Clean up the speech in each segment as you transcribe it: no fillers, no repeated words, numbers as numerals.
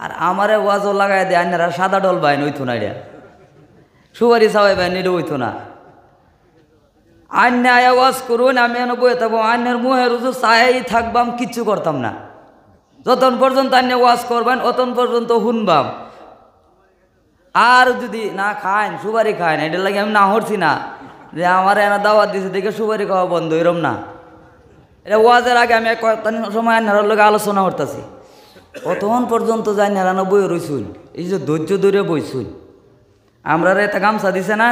আর আমারে ওয়াজও লাগাই দেয় আইনারা সাদা ডল বাইন হইতো না এটা সুপারি চাওয়াই বাইন এটা হইতো না আইনে আয়া ওয়াজ করুন আমি এনে বয়ে থাকবো আইনের মুহের উজু চাই থাকবাম কিচ্ছু করতাম না যতক্ষণ পর্যন্ত আইনে ওয়াজ করবেন অতক্ষণ পর্যন্ত শুনবাম আর যদি না খায় সুপারি খায় না এটার লাগে আমি না হরছি না যে আমার এনা দাওয়াত দিছে দেখে সুপারি খাওয়া বন্ধ এরম না এটা ওয়াজের আগে আমি কয়েকটা সময় আইনার লগে আলোচনা করতেছি অতক্ষণ পর্যন্ত যাই নেড়ানো বই রইছুন এই যে ধৈর্য ধরে বইছুন আমরা একটা গামছা দিছে না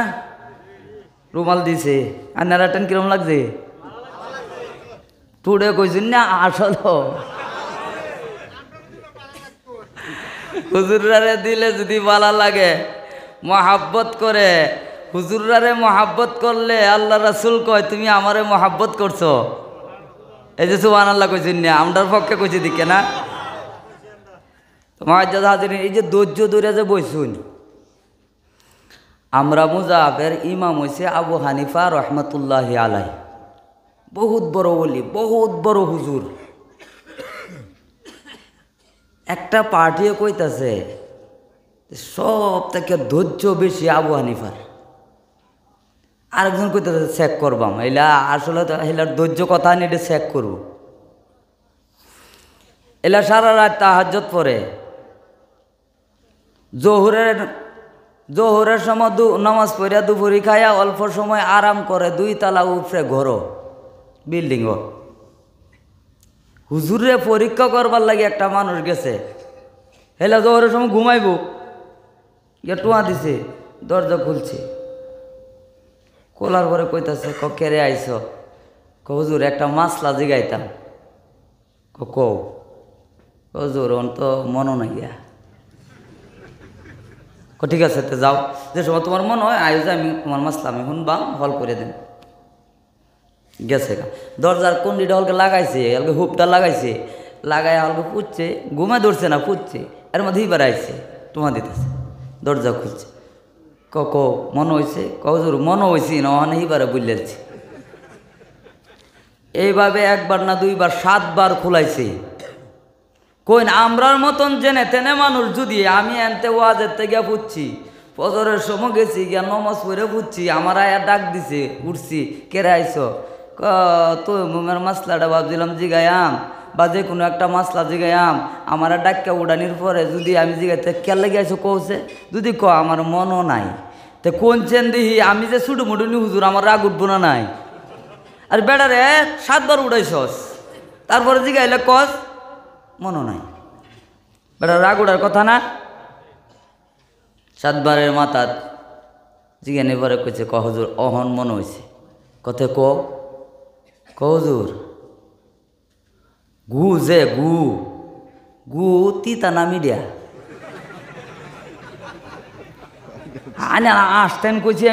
রুমাল দিছে আর নেড়াটেন কিরম লাগছে টুডে কইছুন না আসল হুজুরারে দিলে যদি ভালো লাগে মহাব্বত করে হুজুরারে মহাব্বত করলে আল্লাহ রাসূল কয় তুমি আমারে মহাব্বত করছো এই যে সুবহানাল্লাহ কইছেন না আমরার পক্ষে কইছি দিকে না মুআজ্জাজ হাজিরিন এই যে ধৈর্য ধরে যে বইছুন আমরা মুজাফের ইমাম হইছে আবু হানিফা রহমতুল্লাহি আলাইহি বহুত বড় ওলি বহুত বড় হুজুর একটা পার্টিও কইতাছে সব থেকে ধৈর্য বেশি আবু হানিফার আরেকজন কইতাছে চেক করবাম এলা আসলে এলার ধৈর্য কথা নিয়ে এটা চেক করব এলা সারা রাত তাহাজ্জুদ পড়ে জোহরের সময় নামাজ পড়িয়া দুপুরি খাইয়া অল্প সময় আরাম করে 2 তলা উপরে ঘর বিল্ডিং হুজুরে পরীক্ষা করবার লাগে একটা মানুষ গেছে হেলা জোহরের সময় ঘুমাইব গিয়ে টুয়া দিছে দরজা খুলছে খোলার পরে কইতাছে কেড়ে আইস হুজুর একটা মাসলা জিগাইতাম কও হুজুর তো মনো নাই গিয়া ঠিক আছে তো যাও যে সময় তোমার মনে হয় আয়ো যে আমি তোমার মাসলা আমি শুনবাম হল করে দেন গেছে দরজার কুন্ডিটা হলকে লাগাইছে হলকে হুপটা লাগাইছে লাগাই হলকে পুচ্ছে ঘুমে ধরছে না পুচ্ছে এর মধ্যে এইবার আইছে তোমার দিতেছে দরজা খুলছে কো মনে হয়েছে কজুর মনে হয়েছি না ওখানে এইবারে বুঝলেছি এইভাবে একবার না 2 বার 7 বার খোলাইছে কই না আমরার মতন জেনে তেনে মানুষ যদি আমি এনতে ওয়াজের থেকে পুচ্ছি ফজরের সময় গেছি গিয়া নমাজ পড়ে পুচ্ছি আমার আয়া ডাক দিছে উঠছি কেড়ে আইস তো মুমের মাসলাটা ভাবছিলাম জিগায়াম বা যে কোনো একটা মাসলা জিগায়াম আমার ডাক্কা উড়ানির পরে যদি আমি জিগাইতে কে লেগে আইসো কৌছে যদি আমার মনও নাই তো কোন চেন দিহি আমি যে ছুটু মুটুনি হুজুর আমার রাগ উঠবো না নাই আর বেড়ারে 7 বার উড়াইছস তারপরে জিগাইলে কস মনও নাই বেটা রাগ উড়ার কথা না 7 বারের মাথাত জিজ্ঞানে পরে কইছে হুজুর অহন মনে হয়েছে কথে হুজুর গু যে গু তিতা না মিডিয়া আনে আসতেন কইছি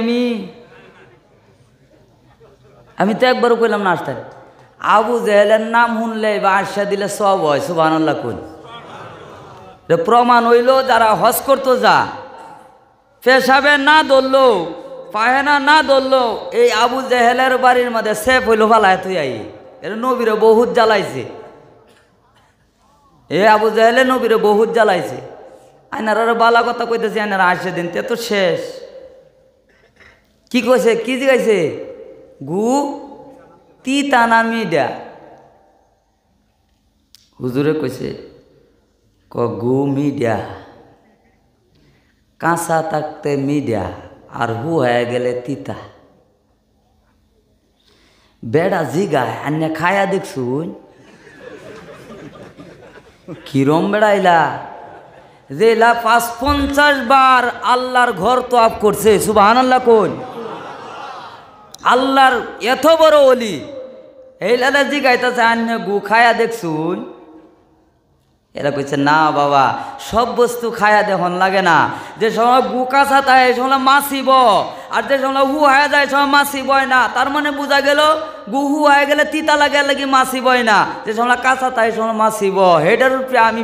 আমি তো একবারও কইলাম না আসতেন আবু জেহেলের নাম শুনলে বা আশা দিলে সব হয় সুবহানাল্লাহ কই প্রমাণ হইল যারা হজ করতো যা পেশাবে না ধরলো পায়না না ধরলো এই আবু জেহেলের বাড়ির মধ্যে সেফ হইল ফালায় তুই আই এটা নবীরে বহুত জ্বালাইছে আবু জেহেলে নবীরে বহুত জ্বালাইছে আইনার বালা কথা কইতেছে আইনারা 80 দিন তে তো শেষ কি কইছে কি জিগাইছে গু তিতা না মিডা হুজুরে কইছে গু মিডা কাঁচা থাকতে মিডা আর হু হয়ে গেলে তিতা বেড়া জিগায় আন্যা খায়া দেখছুন কিরম বেড়াইলা যে 50 বার আল্লাহর ঘর তোয়াফ করছে সুবহানাল্লাহ কোন আল্লাহর এত বড় ওলি এই লালা জিগাইতেছে আন্য গু খায়া দেখছুন এরা কইছে না বাবা সব বস্তু খায়া দেখুন লাগে না যে সময় গু কাঁচা তাই এই সময় মাছিব আর যে সময় হু হয়ে যায় সময় মাছি বয় না তার মানে বোঝা গেল গু হু হয়ে গেলে তিতা লাগে লাগি মাছি বয় না যে সময় কাঁচা তাই সময় মাছিব হেটার উপরে আমি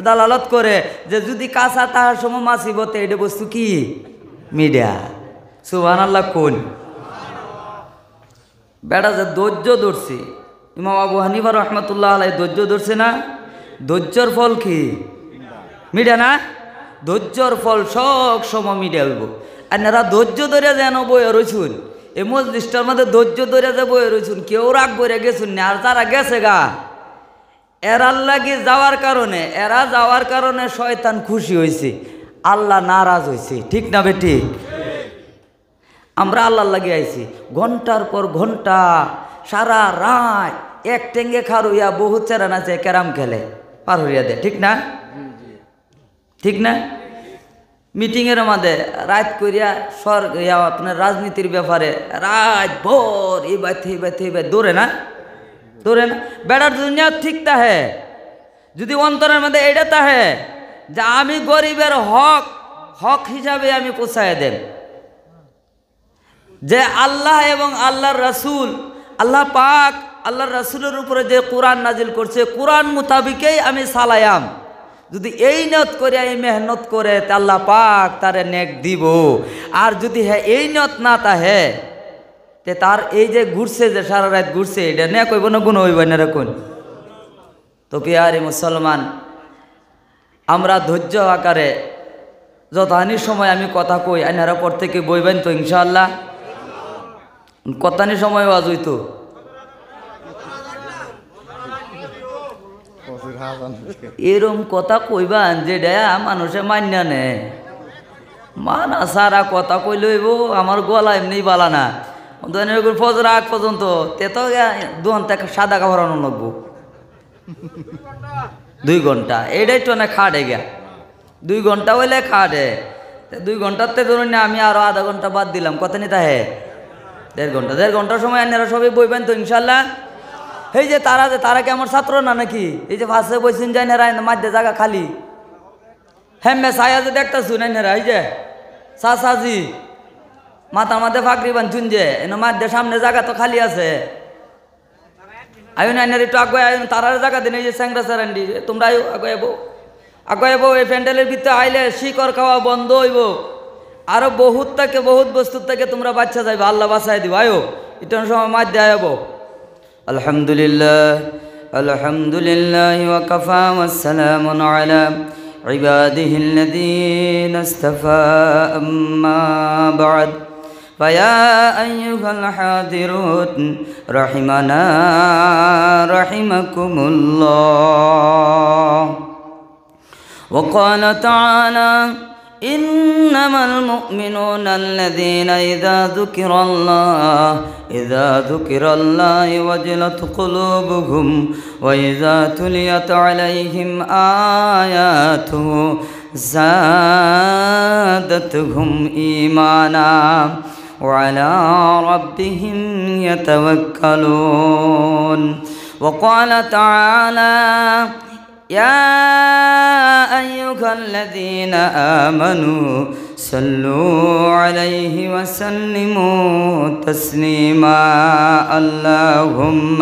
দালালত করে যে যদি কাঁচা তাহার সময় মাছিব তো এটা বস্তু কি মিডিয়া সুবহানাল্লাহ কোন বেড়া যে ধৈর্য ধরছে ইমাম আবু হানিফা রহমতুল্লাহ আলাইহি ধৈর্য ধরছে না ধৈর্যর ফল কি মিডে না? ধৈর্যর ফল সব সময় মিডে হইব। আর এরা ধৈর্য ধরে যেন বয়ে রইছুন, এই মজলিসটার মধ্যে ধৈর্য ধরে যে বয়ে রইছুন, কেউ রাগ করে গেছুন না। আর তারা গেছে গা, এরার লাগি এরা যাওয়ার কারণে শয়তান খুশি হয়েছে, আল্লাহ নারাজ হয়েছে। ঠিক না বেটি? আমরা আল্লাহর লাগি আইছি, ঘন্টার পর ঘন্টা সারা রাত এক টেঙ্গে খারুইয়া বহুত চেরান আছে ক্যারাম খেলে পার হইয়া দেয়। ঠিক না? ঠিক না? মিটিংয়ের মধ্যে রাত করিয়া আপনার রাজনীতির ব্যাপারে রাত ভোর এই বাই দৌড়ে না? বেড়ার দুনিয়া ঠিক তাহে যদি অন্তরের মধ্যে এটা তাহে যে আমি গরিবের হক হিসাবে আমি পোষায় দেন, যে আল্লাহ এবং আল্লাহর রাসূল, আল্লাহ পাক আল্লাহর রাসূলের উপরে যে কোরআন নাজিল করছে, কোরআন মোতাবিকেই আমি সালায়াম, যদি এই নিয়ত করে এই মেহনত করে আল্লাহ পাক তারে নেক দিব। আর যদি হ্যাঁ এই নিয়ত না তাহে তে তার এই যে ঘুরছে, যে সারা রাত ঘুরছে, এটা নেক হইব না গুণ হইব না রাখুন। তো পিয়ারি মুসলমান, আমরা ধৈর্য আকারে যতহানির সময় আমি কথা কই আইনারা পর থেকে বইবেন তো ইনশাআল্লাহ। কতানি সময় আজ হইতো এরম কথা কইবান যেটা মানুষে মান্য নে, মানা সারা কথা কই লইব। আমার গলা এমনি বালা না, ফজর আগ পর্যন্ত তে তো দুঘন্টা সাদা কাপড় আনো লাগবো, 2 ঘন্টা এটাই তো না খাটে গা। 2 ঘন্টা হইলে খাটে, 2 ঘন্টাতে ধরুন না আমি আরো আধা ঘন্টা বাদ দিলাম, কত নিতে হে 1.5 ঘন্টার সময় আপনারা সবাই বইবেন তো ইনশাল্লাহ। এই যে তারা কি আমার ছাত্র না নাকি? এই যে ফাঁসে বইছেন যাই না মাঝে জায়গা খালি, হ্যাঁ সায়া যে দেখতে শুনেন না, এই যে সাজি মাথা মাথে ফাঁকরি বানছুন যে এনে মাঝে সামনে জায়গা তো খালি আছে। আইন আইনের একটু আগে আইন, তারার জায়গা দিন। এই যে স্যাংরা স্যারান্ডি, তোমরা আগে এবো এই প্যান্ডেলের ভিতরে আইলে শিকড় খাওয়া বন্ধ হইব। আরো বহুত বস্তুর থেকে তোমরা বাচ্চা যাইবে, আল্লাহ বাঁচাই দিব। আয়ো এটা সময় মাঝ দিয়ে আয়ব। আলহামদুলিল্লাহ ওয়াকাফা ওয়াসসালামুন আলা ইবাদিহিল্লাযীনা ইসতাফা, আম্মা বা'দ। فيا أيها الحاضرون رحمنا رحمكم الله. وقال تعالى إنما المؤمنون الذين إذا ذكر الله وجلت قلوبهم وإذا تليت عليهم آياته زادتهم إيمانا وعلى ربهم يتوكلون. وقال تعالى يا أيها الذين آمنوا صلوا عليه وسلموا تسليما. اللهم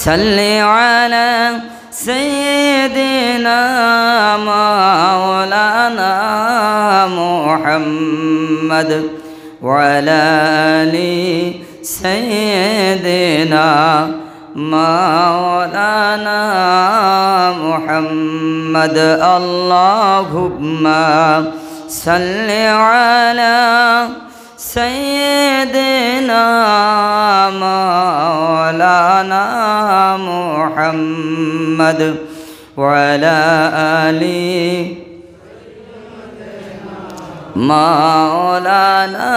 صل على سيدنا مولانا محمد وعلى آل سيدنا مولانا محمد. اللهم صل على سيدنا مولانا محمد وعلى آل মাওলানা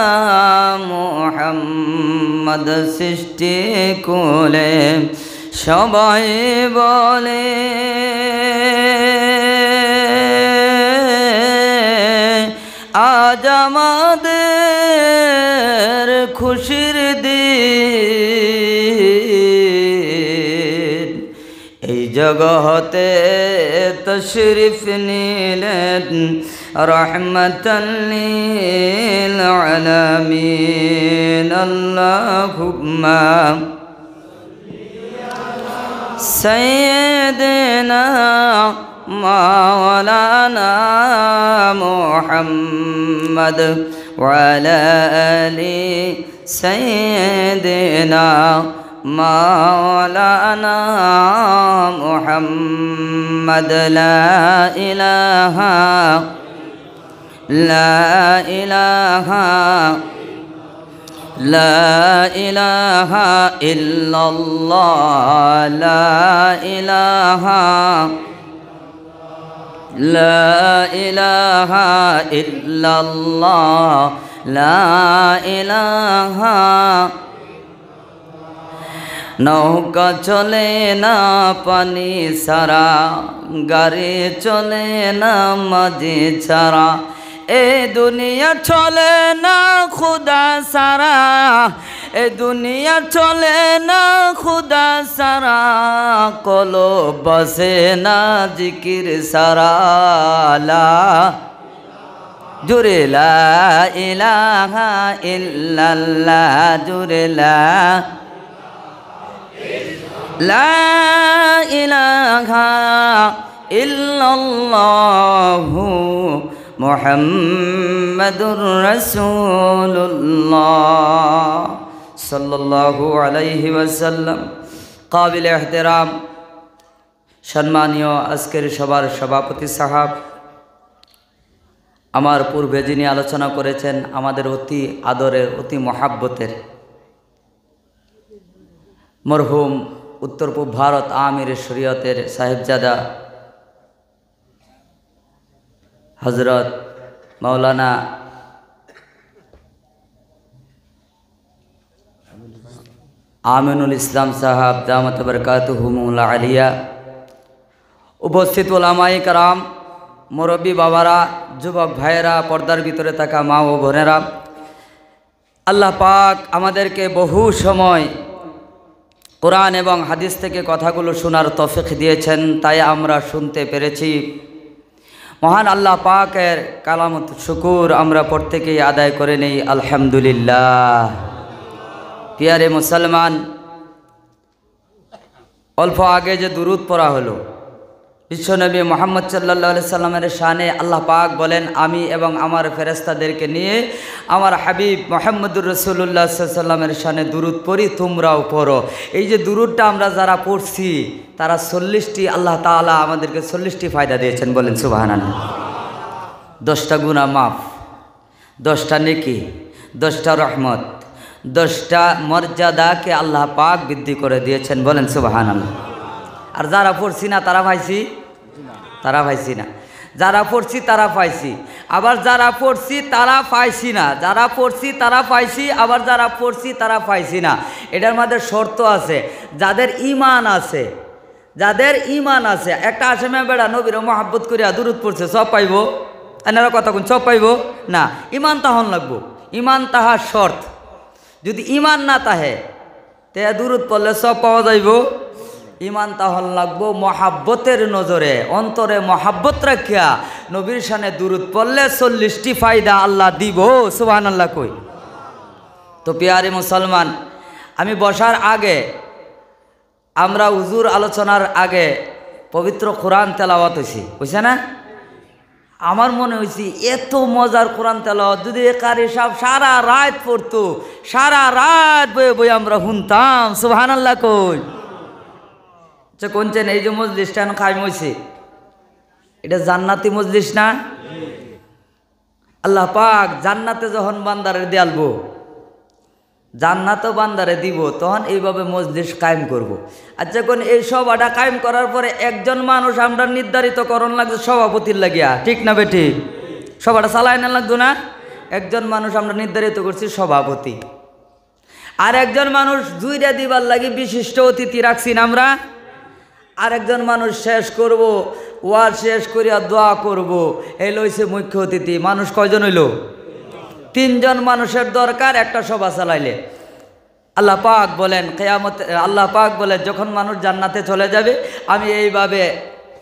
মুহাম্মদ। সৃষ্টি কোলে সবাই বলে আজ আমাদের খুশির দিন, এই জগতে তশরিফ নিলেন রহমাতাল লিল আলামিন। আল্লাহুম্মা সাইয়্যিদিনা মাওলানা মুহাম্মদ ওয়া আলা আলি সাইয়্যিদিনা মাওলানা মুহাম্মদ লা ইলাহা লা ইলাহা লা ইলাহা ইল্লাল্লাহ লা ইলাহা লা ইলাহা ইল্লাল্লাহ লা ইলাহা। নৌকা চলে না পানি ছাড়া, গাড়ি চলে না মাঝি ছাড়া, এ দুনিয়া চলে না খুদা সারা, এ দুনিয়া চলে না খুদা সারা, কলো বসে না জিকির সারা। লা জুরে লা ইলাহা ইল্লাল্লাহ, জুরে লা ইলাহা ইল্লাল্লাহু মুহাম্মাদুর রাসূলুল্লাহ সাল্লাল্লাহু আলাইহি ওয়াসাল্লাম। কাবিল ইহতিরাম সম্মানীয় আজকের সবার সভাপতি সাহেব, আমার পূর্বে যিনি আলোচনা করেছেন আমাদের অতি আদরের অতি মহাব্বতের মরহুম উত্তর পূর্ব ভারত আমির শরীয়তের সাহেবজাদা হজরত মাওলানা আমিনুল ইসলাম সাহাব দামত বরকাতুহুমুল আলিয়া, উপস্থিত ওলামায়ে কেরাম, মুরব্বী বাবারা, যুবক ভাইয়েরা, পর্দার ভিতরে থাকা মা ও বোনেরা, আল্লাহ পাক আমাদেরকে বহু সময় কোরআন এবং হাদিস থেকে কথাগুলো শোনার তৌফিক দিয়েছেন, তাই আমরা শুনতে পেরেছি। মহান আল্লাহ পাকের কালামত শুকুর আমরা প্রত্যেকেই আদায় করে নেই আলহামদুলিল্লাহ। পিয়ারে মুসলমান, অল্প আগে যে দুরুদ পড়া হলো বিশ্বনবী মুহাম্মদ সাল্লাল্লাহু আলাইহি সাল্লামের শানে, আল্লাহ পাক বলেন আমি এবং আমার ফেরেশতাদেরকে নিয়ে আমার হাবিব মুহাম্মদুর রাসূলুল্লাহ সাল্লাল্লাহু আলাইহি সাল্লামের শানে দুরুদ পড়ি, তোমরাও পড়ো। এই যে দুরুদটা আমরা যারা পড়ছি তারা 40টি, আল্লাহ তাআলা আমাদেরকে 40টি ফায়দা দিয়েছেন, বলেন সুবহানাল্লাহ। 10টা গুনাহ মাফ, 10টা নেকি, 10টা রহমত, 10টা মর্যাদাকে আল্লাহ পাক বৃদ্ধি করে দিয়েছেন, বলেন সুবহানাল্লাহ। আর যারা পড়ছি না তারা পাইছি, তারা পাইছি না, যারা পড়ছি তারা পাইছি, আবার যারা পড়ছি তারা পাইছি না, যারা পড়ছি তারা পাইছি, আবার যারা পড়ছি তারা পাইছি না। এটার মধ্যে শর্ত আছে, যাদের ঈমান আছে, যাদের ঈমান আছে। একটা আসামে বেড়া নবীর মহব্বত করিয়া দুরুদ পড়ছে, সব পাইব? এনারা কথা কোন সব পাইব না, ঈমান তাহন লাগবো, ঈমান তাহার শর্ত। যদি ঈমান না তাহে তে দুরুদ পড়লে সব পাওয়া যাইব? ঈমান তাহল লাগবো মহাব্বতের নজরে, অন্তরে মহাব্বত রাখিয়া নবীর শানে দুরুদ পড়লে 40টি ফায়দা আল্লাহ দিব, সুবহানাল্লাহ কই। তো পিয়ারে মুসলমান, আমি বসার আগে, আমরা হুজুর আলোচনার আগে পবিত্র কোরআন তেলাওয়াত হয়েছি, বুঝছে না? আমার মনে হয়েছে এত মজার কোরআন তেলাওয়াত যদি কারি সাহেব সারা রাত পড়তো, সারা রাত বয়ে বয়ে আমরা শুনতাম, সুবহানাল্লাহ কই। কোনছেন এই যে মজলিসটা কায়েম হয়েছে, এটা জান্নাতি মজলিস না? আল্লাহ পাক জান্নাতে যখন বান্দারে দেয়ালবো, জান্নাতও বান্দারে দিব, তখন এইভাবে মজলিস কায়েম করব। আচ্ছা কোন এই সভাটা কায়েম করার পরে একজন মানুষ আমরা নির্ধারিত করণ লাগছে সভাপতির লাগিয়া, ঠিক না বেটি? সভাটা চালায় না লাগতো না? একজন মানুষ আমরা নির্ধারিত করছি সভাপতি, আর একজন মানুষ দুইটা দিবার লাগি বিশিষ্ট অতিথি রাখছি না আমরা, আর একজন মানুষ শেষ করব, ওয়াজ শেষ করিয়া দোয়া করব, এই লইছে মুখ্য অতিথি। মানুষ কয়জন হইল? 3 জন মানুষের দরকার একটা সভা চালাইলে। আল্লাহ পাক বলেন কিয়ামত, আল্লাহ পাক বলেন যখন মানুষ জান্নাতে চলে যাবে আমি এইভাবে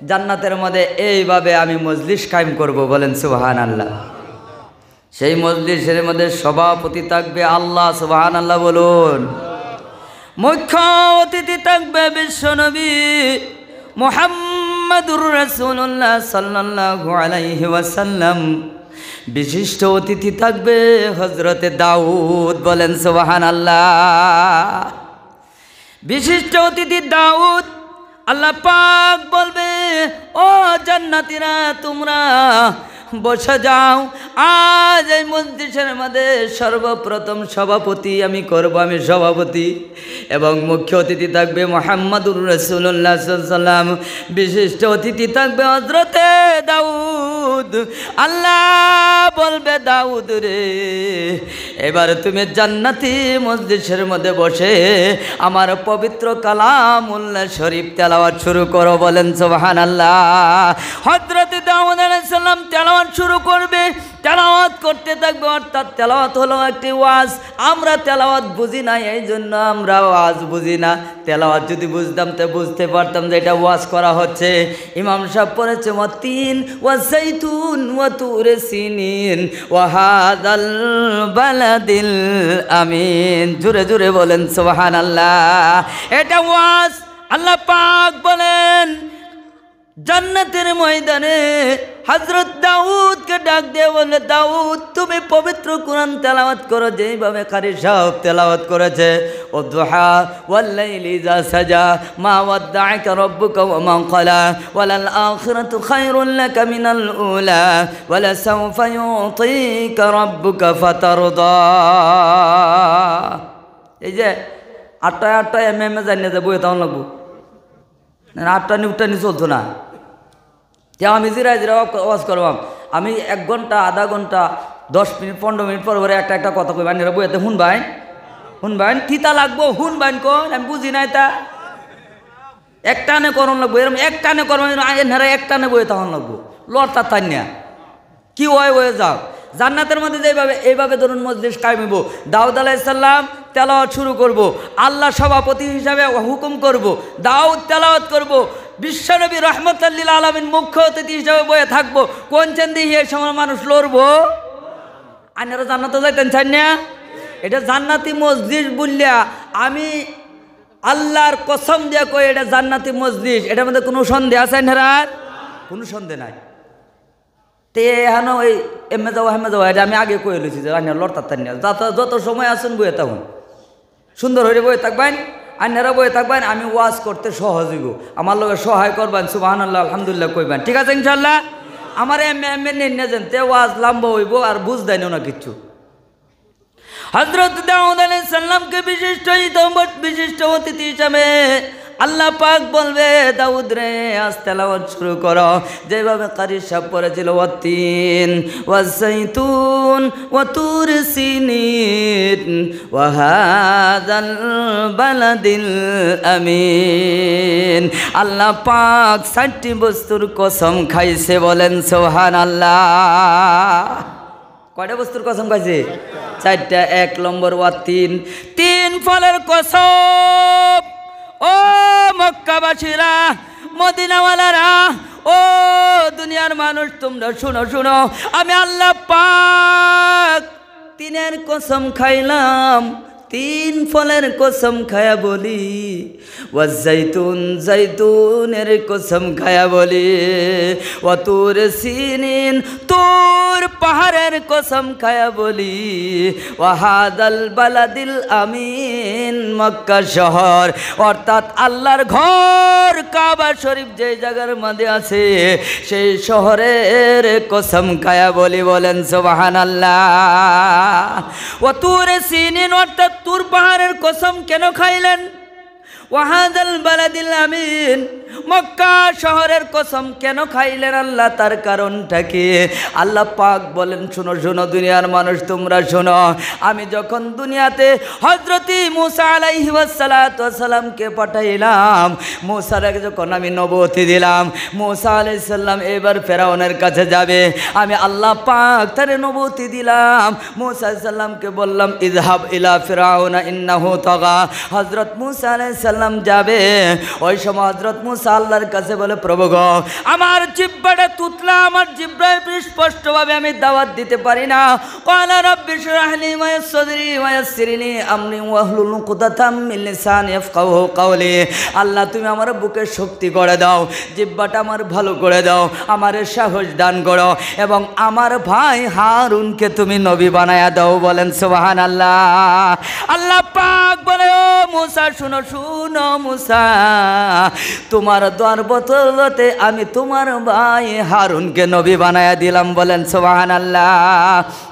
জান্নাতের মধ্যে এইভাবে আমি মজলিস কায়েম করব, বলেন সুবহানাল্লাহ। সেই মজলিসের মধ্যে সভাপতি থাকবে আল্লাহ, সুবহানাল্লাহ বলুন। মুখ্য অতিথি থাকবে বিশ্বনবী মুহাম্মদুর রাসূলুল্লাহ সাল্লাল্লাহু আলাইহি ওয়াসাল্লাম। বিশিষ্ট অতিথি থাকবে হযরতে দাউদ, বলেন সুবহানাল্লাহ। বিশিষ্ট অতিথি দাউদ আল্লাহ পাক বলবে, ও জান্নাতীরা তোমরা বসে যাও, আজ এই মজলিসের মধ্যে সর্বপ্রথম সভাপতি আমি করব, আমি সভাপতি, এবং মুখ্য অতিথি থাকবে মুহাম্মাদুর রাসূলুল্লাহ সাল্লাল্লাহু আলাইহি ওয়াসাল্লাম, বিশিষ্ট অতিথি থাকবে হযরতে দাউদ। আল্লাহ বলবে, দাউদ রে এবার তুমি জান্নাতি মজলিসের মধ্যে বসে আমার পবিত্র কালামুল্লাহ শরীফ তেলাওয়াত শুরু করো, বলেন সুবহানাল্লাহ। হযরতে দাউদ আলাইহিস সালাম তেলাওয়াত শুরু করবে, তেলাওয়াত করতে থাকবে, অর্থাৎ তেলাওয়াত হলো একটি ওয়াজ। আমরা তেলাওয়াত বুঝি না, এই জন্য আমরা ওয়াজ বুঝি না। তেলাওয়াত যদি বুঝতাম তো বুঝতে পারতাম যে এটা ওয়াজ করা হচ্ছে। ইমাম সাহেব পড়েছে ওয়াতিন ওয়া যাইতুন ওয়া তুরে সিনিন ওয়া হাদাল বালাদিল আমিন, জোরে জোরে বলেন সুবহানাল্লাহ। এটা ওয়াজ। আল্লাহ পাক বলেন জান্নাতের ময়দানে হযরত দাউদকে ডাক দিয়ে বলে, দাউদ তুমি পবিত্র কোরআন তেলাওয়াত করো যেইভাবে কারি সাহেব তেলাওয়াত করেছে। ওয়াদুহা ওয়াল-লাইলি ইযা সাজা মা ওয়াদ্দাআকা রাব্বুকা ওয়া মা ক্বালা ওয়ালাল আখিরাতু খায়রুল লাকা মিনাল উলা ওয়ালা সাওফা ইউতিকা রাব্বুকা ফাতারদা। এই যে আটটা এমএমএ জানিয়ে যে বইয়ে তাও লাগবো না, আটটা নিউটানি চলতো না। আমি জিরা জিরা ওয়াজ করবাম, আমি 1 ঘন্টা আধা ঘন্টা 10 মিনিট 15 মিনিট পর পরে একটা একটা কথা কইবেন, এরা বইতে শুনবেন তিতা লাগবো, শুনবেন কোন আমি বুঝি নাই তা একটানে করণ লাগবো, এরকম একটানে করবেন এনারা একটানে বইয়ে তখন লাগবো, লড়তা তান্যা কি হয়ে যাও। জান্নাতের মধ্যে যেভাবে এইভাবে ধরুন মজলিস কায়েম, দাউদ আলাইহিস সালাম তেলাওয়াত শুরু করব, আল্লাহ সভাপতি হিসাবে হুকুম করব, দাউদ তেলাওয়াত করব, বিশ্বনবী রাহমাতুল লিল আলামিন মুখ্য অতিথি হিসাবে বয়ে থাকবো। কোন চেন্দি এই সময় মানুষ লড়বো? আপনারা জান্নাতে যাইতেন চান না? এটা জান্নাতি মসজিদ বললিয়া আমি আল্লাহর কসম দিয়া কই এটা জান্নাতি মসজিদ, এটার মধ্যে কোনো সন্দেহ আছে না? কোনো সন্দেহ নাই। তে হেন ওই এমে যাওয়া এটা আমি আগে কয়ে লইছি যে আইনার লড়তার তান্যা যত সময় আসুন বইয়ে তখন সুন্দর হয়ে বইয়ে থাকবেন, আইনারা বইয়ে থাকবেন, আমি ওয়াজ করতে সহজ হইব, আমার লোকের সহায় করবেন, সুবহানাল্লাহ আলহামদুলিল্লাহ কইবেন, ঠিক আছে ইনশাল্লাহ। আমার এমএ নিয়ে যান তে ওয়াজ লম্বা হইব আর বুঝ দেয় না কিছু। হযরত দাউদ আলাইহিস সালামকে বিশিষ্ট অতিথি হিসাবে আল্লাহ পাক বলবে, দাউদ রে আজ তেলাওয়াত শুরু করো যেভাবে কারি সাহেব পড়েছিল, ওয়াতিন ওয়াযাইতুন ওয়া তুর সিনিন ওয়া হাযাল বালাদিল আমিন। আল্লাহ পাক 60টি বস্তুর কসম খাইছে, বলেন সুবহানাল্লাহ। কয়টা বস্তুর কসম খাইছে? 4টা। 1 নম্বর ওয়াতিন, 3 ফলের কসম। ও মক্কাবাসীরা, মদিনাওয়ালারা, ও দুনিয়ার মানুষ তোমরা শুনো, আমি আল্লাহ পাক 3-এর কসম খাইলাম, 3 ফলের কসম খায়া বলি, জাইতুনের কসম খায়া বলি, ওয়া তুর সিনিন তুর পাহাড়ের কসম খায়া বলি, ওয়া হাদাল বালাদিল আমিন মক্কা শহর, অর্থাৎ আল্লাহর ঘর কাবা শরীফ যে জায়গার মধ্যে আছে সেই শহরের কসম খায়া বলি, বলেন সুবহানাল্লাহ। ওয়া তুর সিনিন অর্থাৎ তুর পাহাড়ের কসম কেন খাইলেন? ওয়াহাদাল বালাদিল আমিন মক্কা শহরের কসম কেন খাইলেন আল্লাহ? তার কারণটা কি? আল্লাহ পাক বলেন, শুনো দুনিয়ার মানুষ তোমরা শোনো, আমি যখন দুনিয়াতে হযরতি মূসা আলাইহিস সালামকে পাঠাইলাম, মূসাকে যখন আমি নবুয়তি দিলাম, মূসা আলাইহিস সালাম এবার ফেরাউনের কাছে যাবে, আমি আল্লাহ পাক তারে নবুয়তি দিলাম। মূসা আলাইহিস সালামকে বললাম, ইযহাব ইলা ফিরাউনা ইন্নাহু তাগা। হযরত মূসা আলাইহিস সালাম যাবে, ওই সময় হযরত মূসা আল্লাহর কাছে বলে, প্রভু গো আমার জিহ্বাটা তুতলা, আমার জিহ্বায় স্পষ্টভাবে আমি দাওয়াত দিতে পারি না। ক্বালা রাব্বি ইশরাহ লি ওয়া ইয়াসসিরনি ওয়া ইয়াসসিরনি আমরি ওয়াহলুল উকদাতাম মিন লিসানি ইয়াফকাহু কওলি। আল্লাহ তুমি আমার বুকে শক্তি করে দাও, জিহ্বাটা আমার ভালো করে দাও, আমার সাহস দান করো, এবং আমার ভাই হারুনকে তুমি নবী বানায়া দাও, বলেন সুবহানাল্লাহ। আল্লাহ পাক বলে, ও মুসা শুনো শুনো মুসা, তোমার দর বদলতে আমি তোমার ভাই হারুনকে নবী বানায়া দিলাম। বলেন সুবহানাল্লাহ।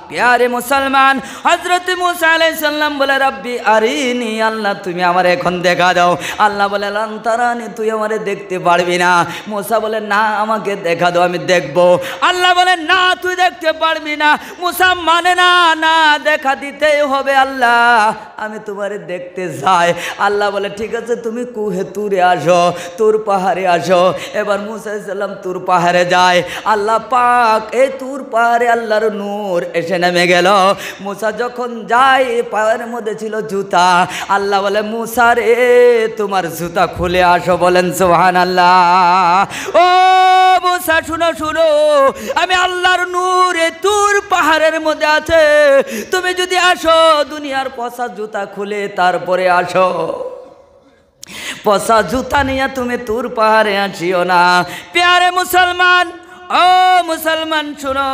প্যারে মুসলমান, হযরত মুসা আলাইহিস সালাম বলে রব্বি আরিনি, আল্লাহ তুমি আমার এখন দেখা দাও। আল্লাহ বলে লান তারানি, তুই আমারে দেখতে পারবি না। মুসা বলে না, আমাকে দেখা দাও, আমি দেখব। আল্লাহ বলে না, তুই দেখতে পারবি না। মুসা মানে না, না দেখা দিতেই হবে আল্লাহ, আমি তোমারে দেখতে চাই। আল্লাহ বলে ঠিক আছে, তুমি কুহে তুরে আসো, তুর পাহাড়ে আসো। এবার মুসা আলাইহিস সালাম তুর পাহাড়ে যায়। আল্লাহ পাক এই তুর পাহাড়ে আল্লাহর নূর এসে নেমে গেল। মুসা যখন যায়, পায়ের মধ্যে ছিল জুতা। আল্লাহ বলে মুসা রে, তোমার জুতা খুলে আসো। বলেন সুবহানাল্লাহ। ও মুসা শুনো শুনো, আমি আল্লাহর নূর তুর পাহাড়ের মধ্যে আছে, তুমি যদি আসো দুনিয়ার পচা জুতা খুলে তারপরে আসো। পচা জুতা নিয়ে তুমি তুর পাহাড়ে আসিও না। প্যারে মুসলমান, ও মুসলমান শুনো,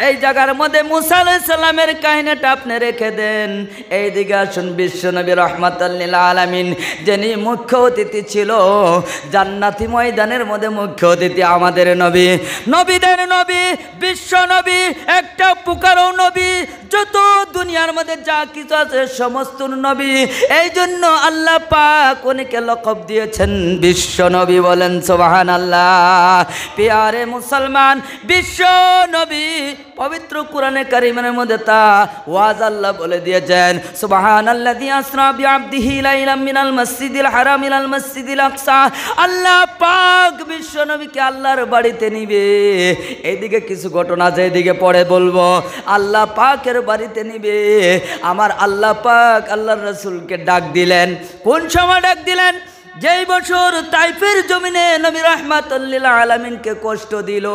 এই জায়গার মধ্যে মুসা আলাইহিস সালামের কাহিনীটা আপনি রেখে দেন। এইদিকে আসুন, বিশ্বনবী রাহমাতাল লিল আলামিন, যিনি মুখ্য অতিথি ছিল জান্নাতি ময়দানের মধ্যে, মুখ্য অতিথি আমাদের নবী, নবীদের নবী, বিশ্ব নবী, একটা পুকারও নবী, যত দুনিয়ার মধ্যে যা কিছু আছে সমস্ত নবী। এই জন্য আল্লাহ পাক উনিকে লকব দিয়েছেন বিশ্ব নবী। বলেন সুবহানাল্লাহ। প্যারে মুসলমান, বিশ্ব নবী পবিত্র কোরআনে কারিমের মধ্যে তা ওয়াজ আল্লাহ বলে দিয়েছেন, সুবহানাল্লাযী আসরা বিআবদিহি লাইলাম মিনাল মসজিদিল হারাম ইলাল মসজিদিল আকসা। আল্লাহ পাক বিশ্ব নবীকে আল্লাহর বাড়িতে নিবে। এইদিকে কিছু ঘটনা আছে, এদিকে পরে বলবো। আল্লাহ পাকের বাড়িতে নিবে। আমার আল্লাহ পাক আল্লাহর রাসূলকে ডাক দিলেন। কোন সময় ডাক দিলেন? যেই বছর তাইফের জমিনে নবী রাহমাতুল লিল আলামিনকে কষ্ট দিল,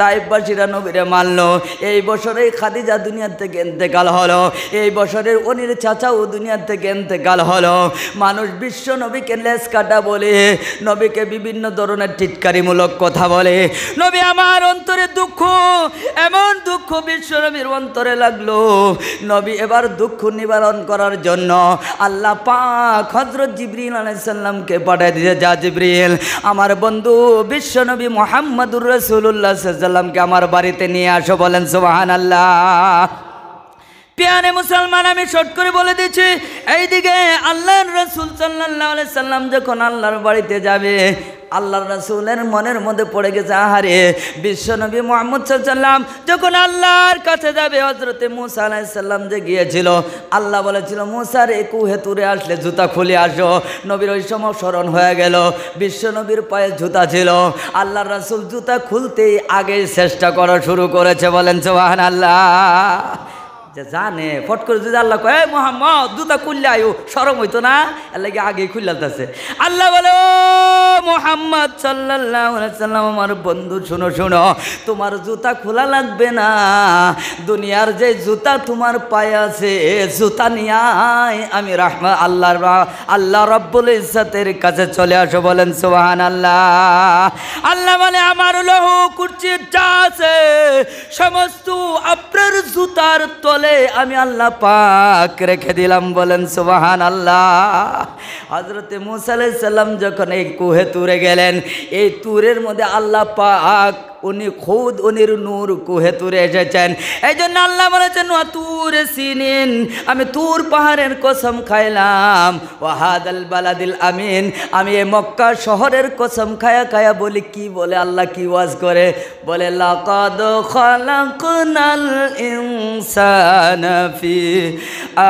তাইফবাসীরা নবীরে মানলো। এই বছরে খাদিজা দুনিয়া থেকে ইন্তেকাল হলো। এই বছরের অনির চাচাও দুনিয়া থেকে ইন্তেকাল হলো। মানুষ বিশ্ব নবীকে লেজ কাটা বলে, নবীকে বিভিন্ন ধরনের টিটকারিমূলক কথা বলে। নবী আমার অন্তরে দুঃখ, এমন দুঃখ বিশ্ব নবীর অন্তরে লাগলো। নবী এবার দুঃখ নিবারণ করার জন্য আল্লাহ পাক হযরত জিবরিল আলাইহিস সালাম পাঠিয়ে দিয়েছে, যা জিবরিল আমার বন্ধু বিশ্বনবী মুহাম্মদুর রাসূলুল্লাহ সাল্লাল্লাহু আলাইহি ওয়াসাল্লামকে আমার বাড়িতে নিয়ে আসো। বলেন সুবহানাল্লাহ। প্যারে মুসলমান, আমি শর্ট করে বলে দিচ্ছি, এইদিকে আল্লাহর রাসূল সাল্লাল্লাহু আলাইহি সাল্লাম যখন আল্লাহর বাড়িতে যাবে, আল্লাহর রাসূলের মনের মধ্যে পড়ে গেছে, আহারে বিশ্বনবী মুহাম্মদ সাল্লাল্লাহু আলাইহি ওয়াসাল্লাম যখন আল্লাহর কাছে যাবে, হযরতে মুসা আলাইহিস সালাম যে গিয়েছিল, আল্লাহ বলেছিল মুসা রে কুহে তুরে আসলে জুতা খুলে আসো। নবীর ওই সময় স্মরণ হয়ে গেল বিশ্বনবীর পায়ে জুতা ছিল। আল্লাহর রাসূল জুতা খুলতেই আগে চেষ্টা করা শুরু করেছে। বলেন সুবহানাল্লাহ। যে জানে ফট করে যদি আল্লাহ কয় মুহাম্মদ জুতা খুললে আয়ো, শরম হইতো না, এর লাগে আগে খুললাতেছে। আল্লাহ বলে ও মুহাম্মদ সাল্লাল্লাহু আলাইহি ওয়াসাল্লাম আমার বন্ধু শুনো শুনো, তোমার জুতা খোলা লাগবে না। দুনিয়ার যে জুতা তোমার পায়ে আছে, জুতা নিয়ে আমি আল্লাহ রব্বুল ইজ্জতের কাছে চলে আসো। বলেন সুবহানাল্লাহ। আল্লাহ মানে আমার লৌহ কুরসি যা আছে সমস্ত আপনার জুতার তলে আমি আল্লাহ পাক রেখে দিলাম। বলেন সুবহানাল্লাহ। হযরতে মুসা আলাইহিস সালাম যখন এই কুহে তুরে গেলেন, এই তুরের মধ্যে আল্লাহ পাক উনি খুদ উনির নূর কুহে তুরে এসেছেন। এই জন্য আল্লাহ বলেছেন তুর সিনিন, আমি তুর পাহাড়ের কসম খাইলাম, ওয়াহাদাল বালাদিল আমিন, আমি এই মক্কা শহরের কসম খায়া খায়া বলি। কি বলে আল্লাহ, কি ওয়াজ করে বলে, লাকাদ খালাকনাল ইনসানা ফি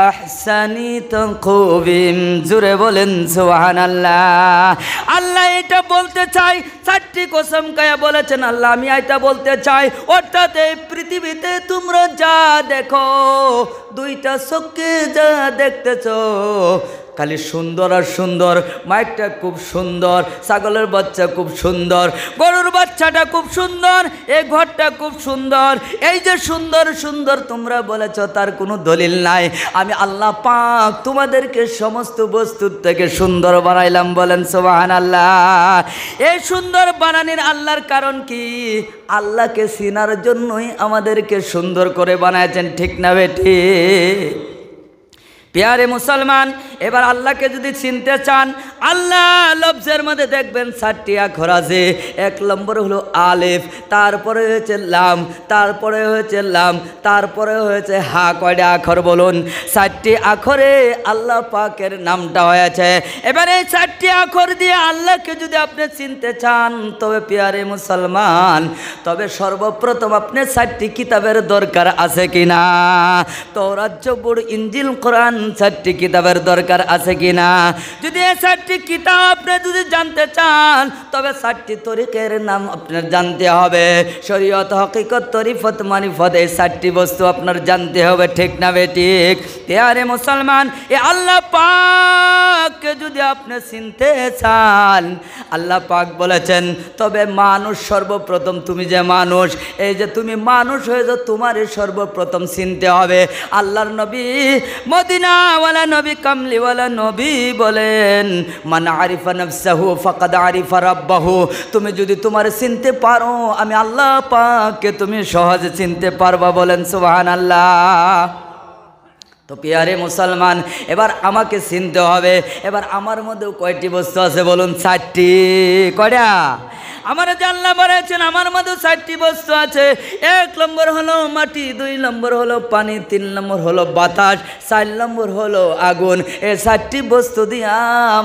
আহসানি তাকওয়িম। জোরে বলেন সুবহানাল্লাহ। আল্লাহ এটা বলতে চাই, চারটি কসম খায়া বলেছেন আল্লাহ, আমি এটা বলতে চাই, অর্থাৎ এই পৃথিবীতে তোমরা যা দেখো, দুইটা চোখে যা দেখতেছো খালি সুন্দর আর সুন্দর। মাইকটা খুব সুন্দর, ছাগলের বাচ্চা খুব সুন্দর, গরুর বাচ্চাটা খুব সুন্দর, এই ঘরটা খুব সুন্দর। এই যে সুন্দর সুন্দর তোমরা বলেছ, তার কোনো দলিল নাই। আমি আল্লাহ পাক তোমাদেরকে সমস্ত বস্তুর থেকে সুন্দর বানাইলাম। বলেন সুবহানাল্লাহ। এই সুন্দর বানানোর আল্লাহর কারণ কি? আল্লাহকে চিনার জন্যই আমাদেরকে সুন্দর করে বানাইছেন, ঠিক না বেটি? প্যারে মুসলমান, এবার আল্লাহকে যদি চিনতে চান, আল্লাহ লফজের মধ্যে দেখবেন 4টি আখর আছে। 1 নম্বর হলো আলিফ, তারপরে হয়েছে লাম, তারপরে হয়েছে লাম, তারপরে হয়েছে হা। কয়টা আখর বলুন? 4টি আখরে আল্লাহ পাকের নামটা হয়েছে। এবার এই 4টি আখর দিয়ে আল্লাহকে যদি আপনি চিনতে চান, তবে প্যারে মুসলমান, তবে সর্বপ্রথম আপনি 4টি কিতাবের দরকার আছে কিনা? তাওরাত, জবুর, ইনজিল, কোরআন, 4টি কিতাবের দরকার আছে কিনা? যদি এই 4টি কিতাব আপনি যদি জানতে চান, তবে 4টি তরিকের নাম আপনার জানতে হবে। শরীয়ত, হকিকত, তরিফত, মারিফত, এই 4টি বস্তু আপনার জানতে হবে। ঠিক না বেঠিক? প্যারে মুসলমান, এ আল্লাহ পাককে যদি আপনি চিনতে চান, আল্লাহ পাক বলেছেন, তবে মানুষ সর্বপ্রথম, তুমি যে মানুষ, এই যে তুমি মানুষ হয়েছ, তোমারই সর্বপ্রথম চিনতে হবে। আল্লাহর নবী, মদিনাওয়ালা নবী, কামলিওয়ালা নবী বলেন, মান আরিফা নাফসাহু ফাকাদ আরিফা রাব্বাহু। তুমি যদি তোমার চিনতে পারো, আমি আল্লাহ পাককে তুমি সহজে চিনতে পারবা। বলেন সুবহানাল্লাহ। তো প্যারে মুসলমান, এবার আমাকে চিনতে হবে। এবার আমার মধ্যেও কয়টি বস্তু আছে বলুন? 4টি। কয়টা? আমার যে আল্লাহ বলেছেন আমার মধ্যে 4টি বস্তু আছে। 1 নম্বর হলো মাটি, 2 নম্বর হলো পানি, 3 নম্বর হলো বাতাস, 4 নম্বর হলো আগুন। এই 4টি বস্তু দিয়া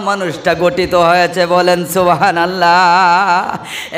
মানুষটা গঠিত হয়েছে। বলেন সুবহানাল্লাহ।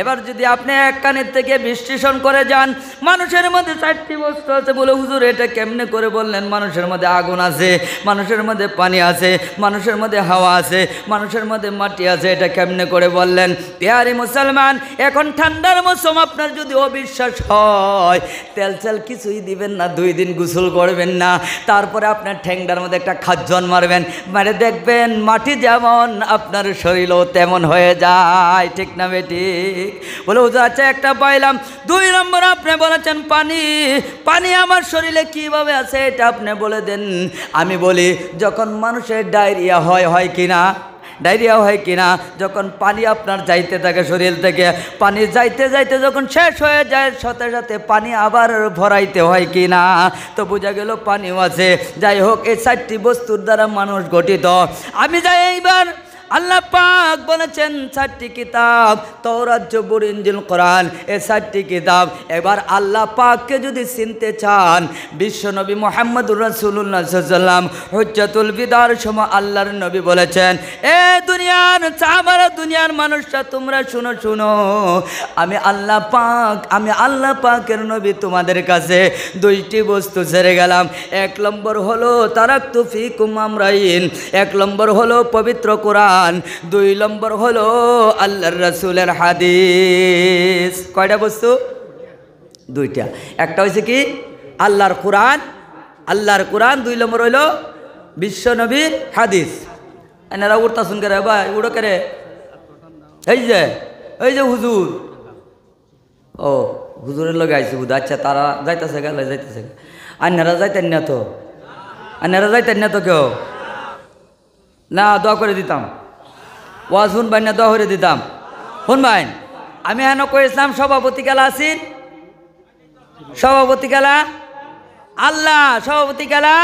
এবার যদি আপনি এক কানের থেকে বিশ্লেষণ করে যান, মানুষের মধ্যে 4টি বস্তু আছে। বলে হুজুর এটা কেমনে করে বললেন? মানুষের মধ্যে আগুন আছে, মানুষের মধ্যে পানি আছে, মানুষের মধ্যে হাওয়া আছে, মানুষের মধ্যে মাটি আছে, এটা কেমনে করে বললেন? প্যারে মুসলমান, এখন ঠান্ডার মৌসুম, আপনার যদি অবিশ্বাস হয়, তেল চাল কিছুই দিবেন না, 2 দিন গোসল করবেন না, তারপরে আপনার ঠ্যাংটার মধ্যে একটা খাজ্জন মারবেন, মানে দেখবেন মাটি যেমন আপনার শরীরও তেমন হয়ে যায়। ঠিক না বেঠিক? বলে হুজুর আচ্ছা একটা পাইলাম। 2 নম্বর আপনি বলেছেন পানি। পানি আমার শরীরে কিভাবে আছে এটা আপনি বলে দেন। আমি বলি, যখন মানুষের ডায়রিয়া হয় কিনা? ডায়রিয়া হয় কিনা? যখন পানি আপনার যাইতে থাকে শরীর থেকে, পানি যাইতে যাইতে যখন শেষ হয়ে যায়, সাথে সাথে পানি আবার ভরাইতে হয় কিনা? তো বোঝা গেল পানিও আছে। যাই হোক, এই 4টি বস্তুর দ্বারা মানুষ গঠিত। আমি যাই এইবার, আল্লাহ পাক বলেছেন 4টি কিতাব, তাওরাত, জবুর, ইনজিল, কোরআন, এই 4টি কিতাব। এবার আল্লাহ পাককে যদি চিনতে চান, বিশ্বনবী মুহাম্মদুর রাসূলুল্লাহ সাল্লাল্লাহু আলাইহি ওয়াসাল্লাম হুজ্জাতুল বিদার সময় আল্লাহর নবী বলেছেন, এ দুনিয়ার সাহাবারা, দুনিয়ার মানুষরা, তোমরা শুনো শুনো, আমি আল্লাহ পাকের নবী তোমাদের কাছে 2টি বস্তু ছেড়ে গেলাম। 1 নম্বর হলো তারাকতু ফিকুম আমরাইন, 1 নম্বর হলো পবিত্র কোরআন, 2 নম্বর হলো আল্লাহর রাসূলের হাদিস। কয়টা বস্তু? 2টা। একটা হইছে কি? আল্লাহর কোরআন, 2 নম্বর হইলো বিশ্ব নবীর হাদিস। এনারা উড়তা শুন করে ভাই, উড়ো করে, এই যে হুজুর, ও হুজুরের লগে আইছে বুধ। আচ্ছা, তারা যাইতেছে গেলে যাইতেছে, আন্নারা যাইতেন না তো? আন্নারা যাইতেন না তো কেউ? না, দোয়া করে দিতাম। ওয়াজ শুনবেন না, দোয়া করে দিতাম। শুনবেন? আমি হেন কইছিলাম সভাপতি গেলা আছেন, সভাপতি গেলা আল্লাহ, সভাপতি গেলা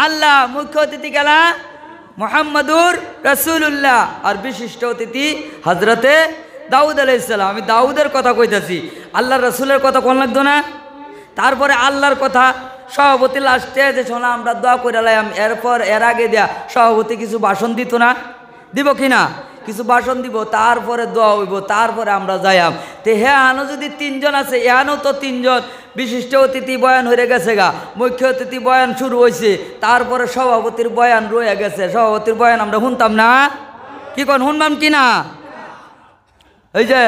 আল্লাহ, মুখ্য অতিথি গেলা মুহাম্মদুর রাসূলুল্লাহ, আর বিশিষ্ট অতিথি হযরতে দাউদ আলাইহিস সালাম। আমি দাউদের কথা কইতাছি, আল্লাহর রাসূলের কথা কোন লাগতো না? তারপরে আল্লাহর কথা। সভাপতি লাস্টে যে শোনা আমরা দোয়া করে লাইম, এরপর এর আগে দেয়া সভাপতি কিছু ভাষণ দিত না? দিব কি না? কিছু ভাষণ দিব, তারপরে দোয়া হইব, তারপরে আমরা যাইয়াম। তে হ্যাঁ, আনো যদি 3 জন আছে, এহানো তো 3 জন। বিশিষ্ট অতিথি বয়ান হয়ে গেছে গা, মুখ্য অতিথি বয়ান শুরু হয়েছে, তারপরে সভাপতির বয়ান রয়ে গেছে। সভাপতির বয়ান আমরা শুনতাম না? কি কোন শুনবাম কি না? এই যে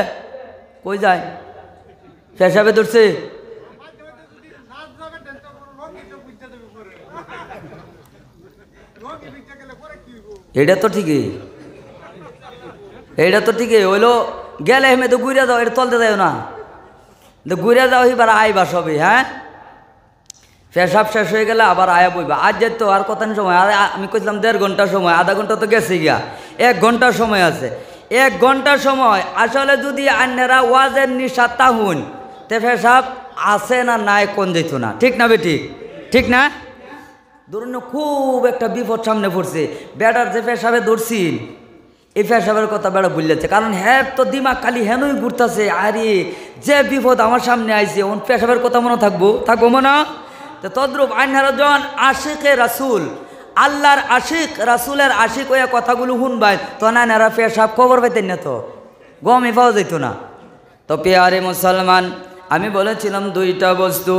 কই যায় পেশাবে ধরছে, এটা তো ঠিকই, এইটা তো ঠিকই হইলো। গেলে হেমে তো ঘুরে যাও, এটা চলতে যাও না, ঘুরে যাও, এবার আইবা সবই। হ্যাঁ, পেশাব শেষ হয়ে গেলে আবার আয়া বইবা। আজ যেত আর কতক্ষণ সময়? আর আমি কইছিলাম 1.5 ঘন্টা সময়, আধা ঘন্টা তো গেছে গিয়া, 1 ঘন্টার সময় আছে। 1 ঘন্টার সময় আসলে যদি আন্যেরা ওয়াজের নিশাত তাহুন, তে পেশাব আছে না নাই কোন যেত না। ঠিক না বেটি? ঠিক না? ধরুন খুব একটা বিপদ সামনে পড়ছে, বেটার যে পেশাবে ধরছি এই পেশাবের কথা বেড়া ভুললেছে, কারণ হ্যাঁ তো দিমাগ খালি হেনই ঘুরতেছে, আরে যে বিপদ আমার সামনে আইছে ওন পেশাবের কথা মনে থাকবো মনে। তো তদ্রূপ আইনারা যখন আশিকে রাসুল, আল্লাহর আশিক রাসুলের আশিক ওই কথাগুলো শুনবাই তো নানারা পেশাব খবর পাইতেন না, তো গমই পাওয়া যেত না। তো পেয়ারে মুসলমান, আমি বলেছিলাম দুইটা বস্তু,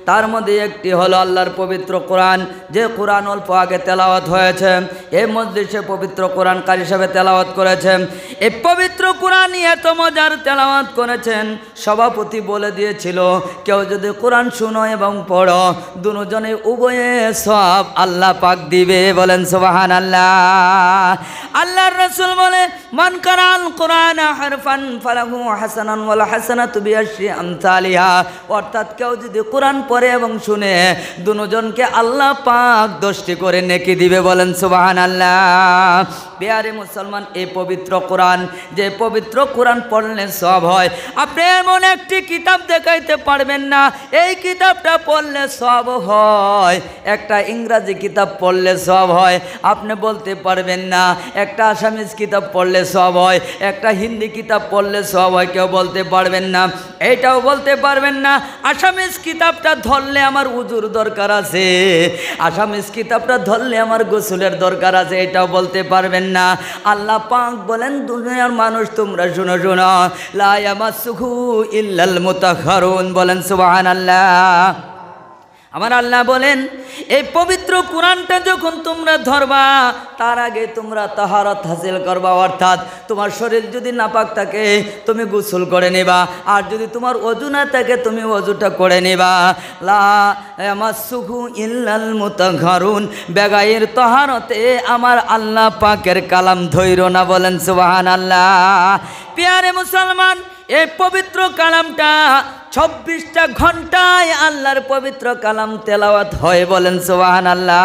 তার মধ্যে একটি হলো আল্লাহর পবিত্র কোরআন, যে কোরআন অল্প আগে তেলাওয়াত হয়েছে, এই মজলিসে পবিত্র কোরআন কারি হিসাবে তেলাওয়াত করেছেন। এই পবিত্র কোরআনই এত মজার তেলাওয়াত করেছেন, সভাপতি বলে দিয়েছিল কেউ যদি কোরআন শুনো এবং পড়ো দুজনে উভয়ে সব আল্লাহ পাক দিবে। বলেন সুবহানাল্লাহ। আল্লাহর রাসূল বলে মান কারাল কোরআন হারফান ফালাহু হাসানান ওয়াল হাসানাতু বিআশরি আমসালিহা, অর্থাৎ কেউ যদি কোরআন পড়ে এবং শুনে দুজনকে আল্লাহ পাক 10টি করে নেকি দিবে। বলেন সুবহানাল্লাহ। প্রিয় মুসলমান, এই পবিত্র কোরআন, যে পবিত্র কোরআন পড়লে সব হয়, আপনি এমন একটি কিতাব দেখাইতে পারবেন না এই কিতাবটা পড়লে সব হয়, একটা ইংরাজি কিতাব পড়লে সব হয় আপনি বলতে পারবেন না, একটা আসামিজ কিতাব পড়লে সব হয়, একটা হিন্দি কিতাব পড়লে সব হয়, কেউ বলতে পারবেন না। এইটাও বলতে পারবেন না আসামিজ কিতাবটা ধরলে আমার উজুর দরকার আছে, আসামিজ কিতাবটা ধরলে আমার গোসলের দরকার আছে, এটাও বলতে পারবেন না। আল্লাহ পাক বলেন দুনিয়ার মানুষ তোমরা শুনো শুনো, লা ইয়ামাসসুহু ইল্লাল মুতাহহারুন। বলেন সুবহানাল্লাহ। আমার আল্লাহ বলেন এই পবিত্র কোরআনটা যখন তোমরা ধরবা তার আগে তোমরা তাহারাত হাসিল করবা, অর্থাৎ তোমার শরীর যদি নাপাক থাকে তুমি গোসল করে নেবা, আর যদি তোমার ওযু না থাকে তুমি ওযুটা করে নেবা। লা ইয়ামাসসুহু ইল্লাল মুতাহহারুন, বেগায়ের তাহারতে আমার আল্লাহ পাকের কালাম ধইরো না। বলেন সুবহানাল্লাহ। প্রিয় মুসলমান, এই পবিত্র কালামটা 24টা ঘন্টায় আল্লাহর পবিত্র কালাম তেলাওয়াত হয়। বলেন সুবহানাল্লাহ।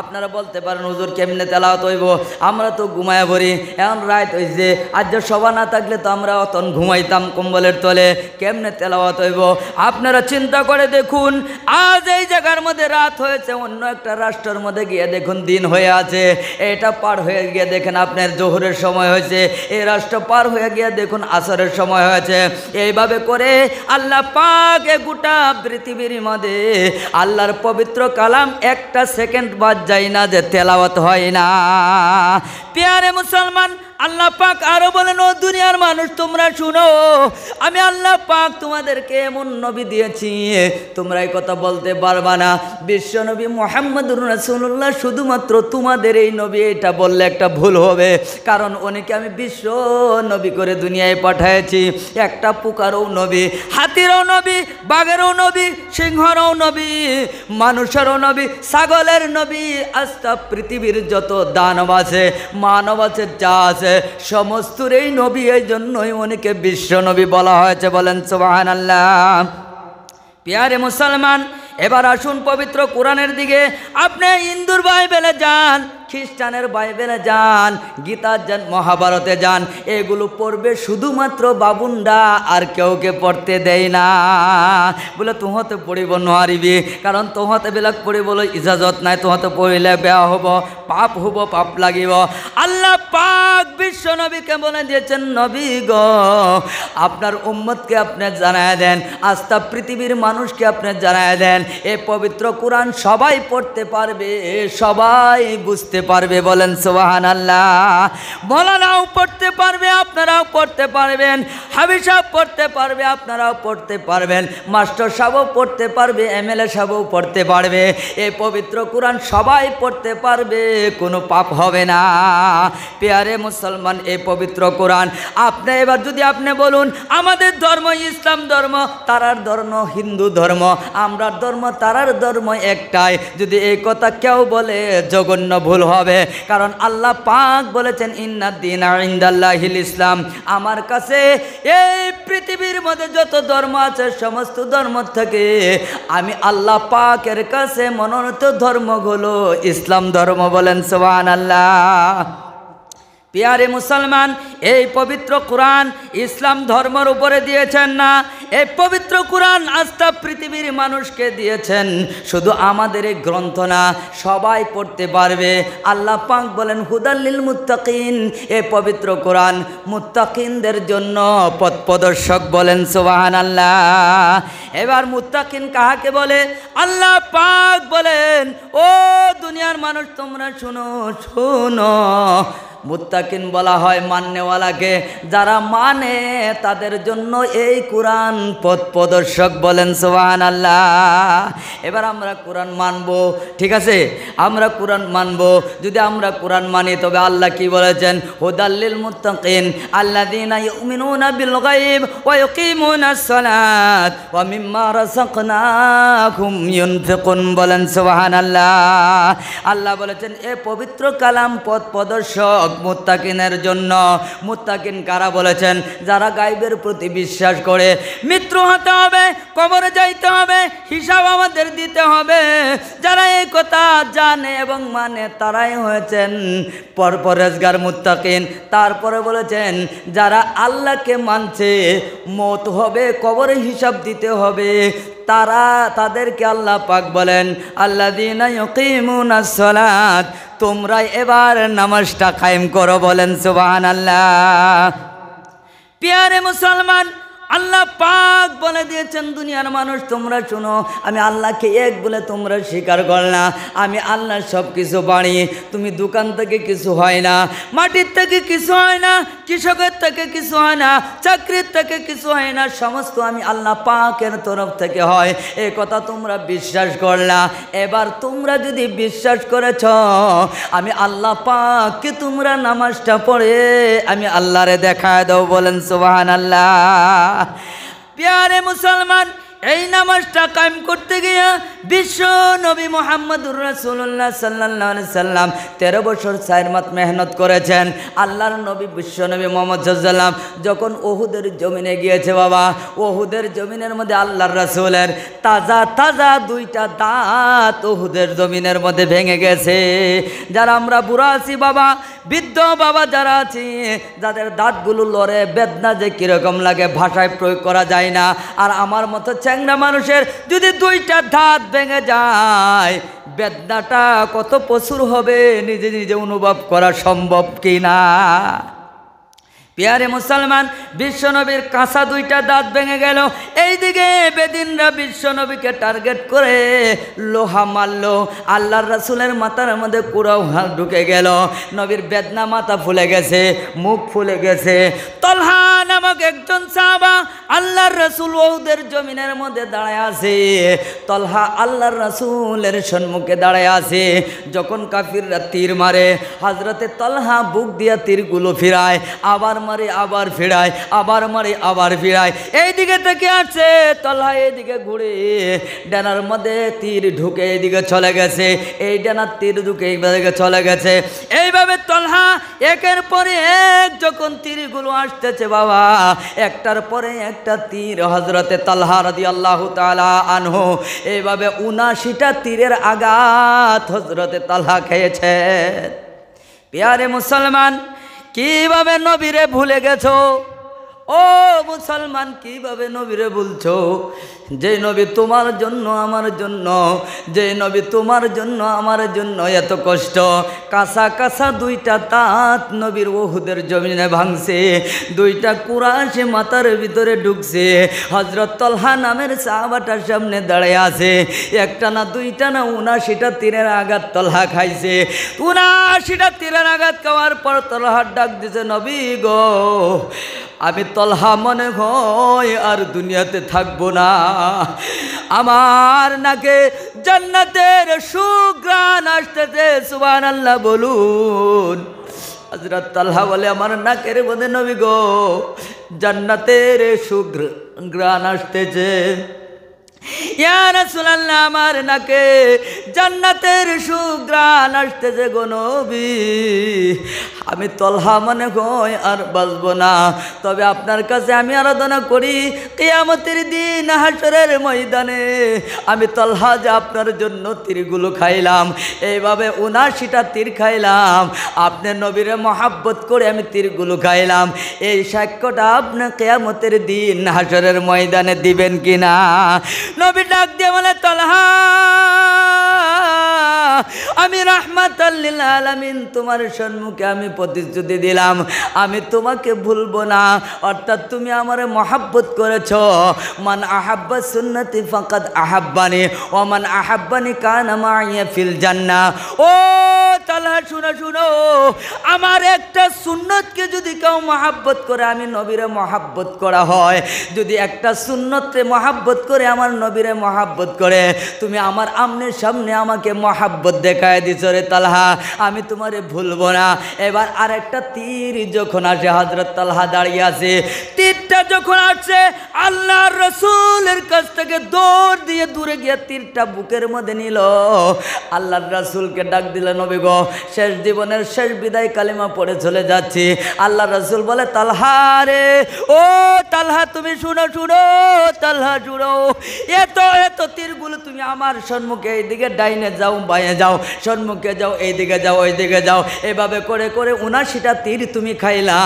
আপনারা বলতে পারেন হুজুর কেমনে তেলাওয়াত হইব, আমরা তো ঘুমায় পড়ি, এখন রাত হয়েছে, আজ সভা না থাকলে তো আমরা অতন ঘুমাইতাম কম্বলের তলে, কেমনে তেলাওয়াত হইব? আপনারা চিন্তা করে দেখুন, আজ এই জায়গার মধ্যে রাত হয়েছে, অন্য একটা রাষ্ট্রের মধ্যে গিয়ে দেখুন দিন হয়ে আছে, এটা পার হয়ে গিয়ে দেখেন আপনার জোহরের সময় হয়েছে, এই রাষ্ট্র পার হয়ে গিয়ে দেখুন আসরের সময় হয়েছে। এইভাবে করে আল্লাহ পাক গোটা পৃথিবীর মধ্যে আল্লাহর পবিত্র কালাম একটা সেকেন্ড বাদ যায় না যে তেলাওয়াত হয় না। প্রিয় মুসলমান, আল্লাহ পাক আরো বলেন ও দুনিয়ার মানুষ তোমরা শুনো, আমি আল্লাহ পাক তোমাদেরকে এমন নবী দিয়েছি তোমরা এই কথা বলতে পারবা না বিশ্ব নবী মুহাম্মদুর রাসূলুল্লাহ শুধুমাত্র তোমাদের এই নবী, এটা বললে একটা ভুল হবে, কারণ অনেকে আমি বিশ্ব নবী করে দুনিয়ায় পাঠিয়েছি। একটা পোকারও নবী, হাতিরও নবী, বাঘেরও নবী, সিংহরও নবী, মানুষেরও নবী, ছাগলের নবী, আস্তা পৃথিবীর যত দানব আছে মানব আছে যা আছে সমস্তর এই নবী, এই জন্যই অনেকে বিশ্ব নবী বলা হয়েছে। বলেন সুবহানাল্লাহ। প্রিয় মুসলমান, এবার আসুন পবিত্র কোরআনের দিকে। আপনি হিন্দুর বাইবেলে যান, খ্রিস্টানের বাইবেলে যান, গীতার যান, মহাভারতে যান, এগুলো পড়বে শুধুমাত্র বাবুনরা, আর কেউকে পড়তে দেয় না। বলে তোহতে পড়িব নোৱাৰিবি, কারণ তোহতে বিলাক পড়িবলৈ ইজাজত নাই, তোহতে পড়িলে বেয়া হব, পাপ হব, পাপ লাগিব। আল্লাহ পাক বিশ্ব নবীকে বলে দিয়েছেন নবী গো আপনার উম্মতকে আপনি জানায় দেন, আস্থা পৃথিবীর মানুষকে আপনি জানায় দেন, এই পবিত্র কোরআন সবাই পড়তে পারবে, সবাই বুঝতে পারবে। বলেন সুবহানাল্লাহ। মৌলানাও পড়তে পারবে, আপনারাও পড়তে পারবেন, হাফেজ সাহেব পড়তে পারবে, আপনারাও পড়তে পারবেন, মাস্টার সাহেবও পড়তে পারবে, এমএলএ সাহেবও পড়তে পারবে। এই পবিত্র কোরআন সবাই পড়তে পারবে, কোনো পাপ হবে না। প্রিয় মুসলমান, এই পবিত্র কোরআন আপনি এবার যদি আপনি বলুন আমাদের ধর্ম ইসলাম ধর্ম, তারার ধর্ম হিন্দু ধর্ম, আমরার ধর্ম তারার ধর্ম একটাই, যদি এই কথা কেউ বলে জঘন্য ভুল হবে, কারণ আল্লাহ পাক বলেছেন ইন্নাদ দীনা ইনদাল্লাহিল ইসলাম, আমার কাছে এই পৃথিবীর মধ্যে যত ধর্ম আছে সমস্ত ধর্ম থেকে আমি আল্লাহ পাকের কাছে মনোনীত ধর্ম হলো ইসলাম ধর্ম। বলেন সুবহানাল্লাহ। প্রিয় মুসলমান, এই পবিত্র কোরআন ইসলাম ধর্মের উপরে দিয়েছেন না, এই পবিত্র কোরআন আস্থা পৃথিবীর মানুষকে দিয়েছেন। শুধু আমাদের এই গ্রন্থ না, সবাই পড়তে পারবে। আল্লাহ পাক বলেন হুদাল্লিল মুত্তাকিন, এই পবিত্র কোরআন মুত্তাকিনদের জন্য পথ প্রদর্শক। বলেন সুবহানাল্লাহ। এবার মুত্তাকিন কাহাকে বলে? আল্লাহ পাক বলেন ও দুনিয়ার মানুষ তোমরা শুনো শুনো, মুত্তাকিন বলা হয় মাননেওয়ালাকে, যারা মানে তাদের জন্য এই কোরআন পথ প্রদর্শক। বলেন সুবহানাল্লাহ। এবার আমরা কোরআন মানব, ঠিক আছে, আমরা কোরআন মানব। যদি আমরা কোরআন মানি তবে আল্লাহ কি বলেছেন? হুদাল্লিল মুত্তাকিন আল্লাযীনা ইউমিনুনা বিল গায়ব ওয়া ইউকিমুনাস সালাত ওয়া মিম্মা রাযাকনাহুম ইউনফিকুন। বলেন সুবহানাল্লাহ। আল্লাহ বলেছেন এ পবিত্র কালাম পথ প্রদর্শক মুত্তাকিনের জন্য। মুত্তাকিন কারা বলেছেন? যারা গায়বের প্রতি বিশ্বাস করে, মৃত্যু হতে হবে, কবরে যাইতে হবে, হিসাব আমাদের দিতে হবে, যারা এই কথা জানে এবং মানে তারাই হয়েছেন পরহেজগার মুত্তাকিন। তারপরে বলেছেন যারা আল্লাহকে মানছে, মওত হবে, কবরে হিসাব দিতে হবে, তাদেরকে আল্লাহ পাক বলেন আল্লাযীনা ইউকিমুনাস সালাত, তোমরা এবার নামাজটা কায়েম করো। বলেন সুবহানাল্লাহ। প্রিয় মুসলমান, আল্লাহ পাক বলে দিয়েছেন দুনিয়ার মানুষ তোমরা শুনো, আমি আল্লাহকে এক বলে তোমরা স্বীকার কর না। আমি আল্লাহ সব কিছু বাড়ি। তুমি দোকান থেকে কিছু হয় না, মাটির থেকে কিছু হয় না, কৃষকের থেকে কিছু হয় না, চাকরির থেকে কিছু হয় না, সমস্ত আমি আল্লাহ পাকের তরফ থেকে হয়। এই কথা তোমরা বিশ্বাস করলা। এবার তোমরা যদি বিশ্বাস করেছ আমি আল্লাহ পাককে, তোমরা নামাজটা পড়ে আমি আল্লাহরে দেখায় দাও। বলেন সুবহানাল্লাহ। প্রিয় মুসলমান, এই নামাজটা কায়েম করতে গিয়ে বিশ্ব নবী মুহাম্মদুর রাসূলুল্লাহ সাল্লাল্লাহু আলাইহি সাল্লাম 13 বছর 4 মাস মেহনত করেছেন। আল্লাহর নবী বিশ্ব নবী মুহাম্মদ সাল্লাল্লাহু যখন উহুদের জমিনে গিয়েছে, বাবা উহুদের জমিনের মধ্যে আল্লাহর রাসূলের তাজা তাজা 2টা দাঁত উহুদের জমিনের মধ্যে ভেঙে গেছে। যারা আমরা বুড়া আছি বাবা, বৃদ্ধ বাবা যারা আছি, যাদের দাঁতগুলো লড়ে, বেদনা যে কীরকম লাগে ভাষায় প্রয়োগ করা যায় না। আর আমার মতো চ্যাংড়া মানুষের যদি 2টা দাঁত ভেঙে যায়, বেদনাটা কত প্রচুর হবে নিজে নিজে অনুভব করা সম্ভব কি না? প্রিয় মুসলমান, বিশ্বনবীর কাঁচা 2টা দাঁত ভেঙে গেল। এইদিকে বেদিনরা বিশ্বনবীকে টার্গেট করে লোহা মারল। আল্লাহর রাসূলের মাথার মধ্যে কুড়াও হাত ঢুকে গেল। নবীর বেদনা, মাথা ফুলে গেছে, মুখ ফুলে গেছে। তলহা নামক একজন সাহাবা আল্লাহর রাসূল উহুদের জমিনের মধ্যে দাঁড়ায় আছে। তলহা আল্লাহর রাসূলের সম্মুখে দাঁড়ায় আছে। যখন কাফিররা তীর মারে, হযরতে তলহা বুক দিয়া তীরগুলো ফিরায়, আবার মারে আবার ফিরায়, আবার মারে আবার ফিরায়। এইদিকে থেকে আসছে তলহা, এইদিকে ঘুরে ডানার মধ্যে তীর ঢুকে এইদিকে চলে গেছে, এই ডানার তীর ঢুকে এইদিকে চলে গেছে। এইভাবে তলহা একের পরে এক যখন তীরগুলো আসতেছে বাবা, একটার পরে একটা তীর হযরতে তলহা রাদিয়াল্লাহু তাআলা আনহু এইভাবে ৭৯টা তীরের আঘাত হযরতে তলহা খেয়েছে। প্রিয় মুসলমান, কিভাবে নবীরে ভুলে গেছো? ও মুসলমান, কিভাবে নবীরে ভুলছো? যে নবী তোমার জন্য আমার জন্য, যে নবী তোমার জন্য আমার জন্য এত কষ্ট, কাঁচা কাঁচা 2টা দাঁত নবীর উহুদের জমিনে ভাঙছে, 2টা কুরাশে মাথার ভিতরে ঢুকছে। হযরত তলহা নামের সাহাবাটার সামনে দাঁড়িয়ে আছে। একটা না 2টা না ৭৯টা তীরের আঘাত তলহা খাইছে। ৭৯টা তীরের আঘাত খাওয়ার পর তলহার ডাক দিছে, নবী গো, আমি তলহা মনে হয় আর দুনিয়াতে থাকবো না। আমার নাকে জান্নাতের সুঘ্রাণ আসতেছে। সুবহানাল্লাহ বলুন। হযরত তলহা বলে আমার নাকের মধ্যে নবী গো জান্নাতের সুঘ্রাণ আসতেছে। ইয়া রাসূলুল্লাহ, আমার নাকে জান্নাতের সুঘ্রাণ আসতেছে গো নবী। আমি তলহা মনে হয় আর বাঁচব না, তবে আপনার কাছে আমি আরাধনা করি কিয়ামতের দিন হাসরের ময়দানে আমি তলহা যে আপনার জন্য তীরগুলো খাইলাম, এইভাবে ৭৯টা তীর খাইলাম, আপনার নবীরে মহাব্বত করে আমি তীরগুলো খাইলাম, এই সাক্ষ্যটা আপনি কিয়ামতের দিন হাসরের ময়দানে দিবেন কিনা? নবী ডাক দিয়ে বলে, তলহা আমি রাহমাতাল লিল আলামিন তোমার সম্মুখে আমি প্রতিশ্রুতি দিলাম আমি তোমাকে ভুলবো না। অর্থাৎ তুমি আমারে মহাব্বত করেছো। মান আহাব্বা সুন্নতি ফাকাদ আহাব্বানি ওয়া মান আহাব্বানি কানা মাইয়া ফিল জান্নাহ। ও তালহা শুনো শুনো, আমার একটা সুন্নতকে যদি কেউ মহাব্বত করে, আমি নবীরে মহাব্বত করা হয়, যদি একটা সুন্নতকে মহাব্বত করে আমার নবীরে মহাব্বত করে, তুমি আমার আমনের সামনে আমাকে মহাব্বত দেখায় দিছো রে তালহা, আমি তোমারে ভুলবো না। এবার আরেকটা তীর যখন আসে, হযরত তালহা দাঁড়িয়ে আছে, তীরটা যখন আসছে আল্লাহর রাসূলের কাছ থেকে দৌড় দিয়ে দূরে গিয়ে তীরটা বুকের মধ্যে নিল। আল্লাহর রাসূলকে ডাক দিল, নবী গো, শেষ জীবনের শেষ বিদায় কালিমা পড়ে চলে যাচ্ছি। আল্লাহর রাসূল বলে, তালহা রে, ও তালহা তুমি শুনো শুনো, তালহা শুনো, এত এত তীরগুলো তুমি আমার সম্মুখে এইদিকে ডাইনে যাও বাঁয়ে যাও, সম্মুখে যাও এইদিকে যাও ওইদিকে যাও, এভাবে করে করে ৭৯টা তীর তুমি খাইলা।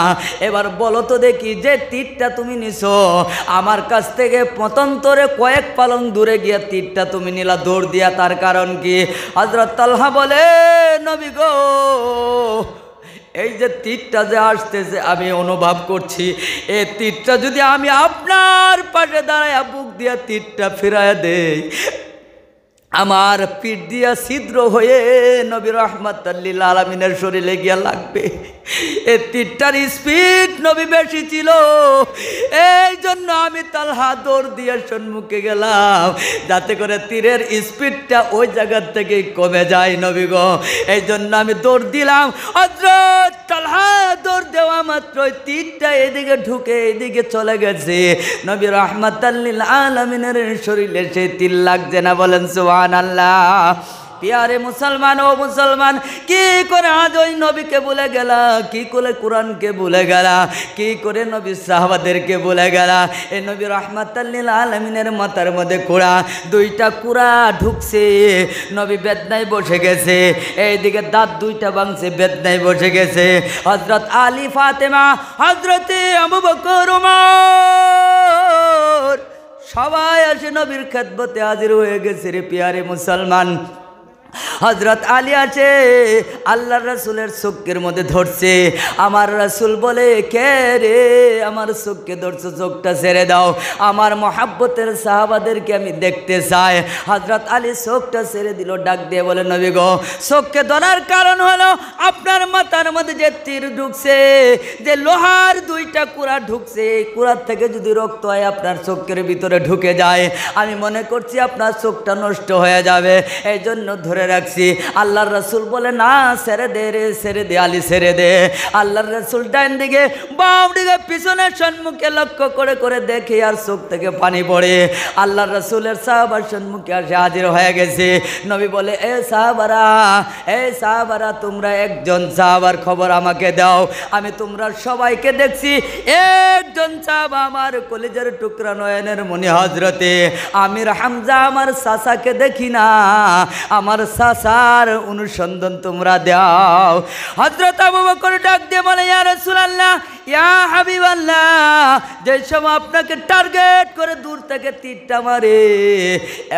এবার বলো তো দেখি, যে তীরটা তুমি নিছো আমার কাছ থেকে পতন্তরে কয়েক পালং দূরে গিয়া তীরটা তুমি নিলা দৌড় দিয়া, তার কারণ কি? হযরত তালহা বলে, নবী গো, এই যে তীরটা যে আসতেছে আমি অনুভব করছি, এই তীরটা যদি আমি আপনার পাশে দাঁড়ায় বুক দিয়া তীরটা ফিরাইয়া দেই, আমার পিঠ দিয়া ছিদ্র হয়ে নবী রাহমাতাল লিল আলামিনের শরীরে গিয়া লাগবে। এই তীরটার স্পিড নবী বেশি ছিল, এই জন্য আমি তালহা দৌড় দিয়ে সম্মুখে গেলাম, যাতে করে তীরের স্পিডটা ওই জায়গার থেকে কমে যায় নবী গো। এই জন্য আমি দৌড় দিলাম। হযরত তালহা দৌড় দেওয়া মাত্র তীরটা এদিকে ঢুকে এদিকে চলে গেছে, নবী রাহমাতাল লিল আলামিনের শরীরে সেই তীর লাগছে না। বলেন সুবহানাল্লাহ। প্রিয়ারে মুসলমান, ও মুসলমান, কি করে আজ ওই নবীকে ভুলে গেলা, কি করে কোরআনকে ভুলে গেলা, কি করে নবী সাহাবাদেরকে ভুলে গেলা? এই নবী রাহমাতাল লিল আলামিনের মাথার মধ্যে কুড়া, দুইটা কুড়া ঢুকছে, নবী বেদনায় বসে গেছে, এইদিকে দাঁত দুইটা ভাঙছে, বেদনায় বসে গেছে। হযরত আলী, ফাতেমা, হযরতে আবু বকর, ওমর সবাই আসে নবীর খেদমতে হাজির হয়ে গেছে রে প্রিয়ারে মুসলমান। হযরত আলী আছে, আল্লাহর রাসূলের চোখের মধ্যে ধরছে। আমার রাসূল বলে, কে রে আমার চোখকে ধরছো, চোখটা ছেড়ে দাও, আমার মহাব্বতের সাহাবাদেরকে আমি দেখতে চাই। হযরত আলী চোখটা ছেড়ে দিল, ডাক দিয়ে বলে, নবী গো, চোখকে ধরার কারণ হলো আপনার মাথার মধ্যে যে তীর ঢুকছে, যে লোহার দুইটা কুড়া ঢুকছে, এই কুড়ার থেকে যদি রক্ত হয় আপনার চোখের ভিতরে ঢুকে যায়, আমি মনে করছি আপনার চোখটা নষ্ট হয়ে যাবে, এই জন্য ধরে রাখছি। আল্লাহর রাসূল বলে, না, ছেড়ে দে রে, ছেড়ে দে আলী, ছেড়ে দে। আল্লাহর রাসূল ডান দিকে বাম দিকে পিছনে সম্মুখে লক্ষ্য করে করে দেখে আর চোখ থেকে পানি পড়ে। আল্লাহর রাসূলের সাহাবার সম্মুখে আসে হাজির হয়ে গেছে। নবী বলে, এ সাহাবারা, তোমরা একজন সাহাবার খবর আমাকে দাও, আমি তোমরা সবাইকে দেখছি, একজন সাহাবা আমার কলিজার টুকরা নয়নের মনি হযরতে আমির হামজা আমার চাচাকে দেখি না, আমার চাচার অনুসন্ধান তোমরা দাও। হযরত আবু বকর ডাক দিয়ে বলে, ইয়া রাসূলুল্লাহ, ইয়া হাবিবাল্লাহ, যে সময় আপনাকে টার্গেট করে দূর থেকে তীরটা মারে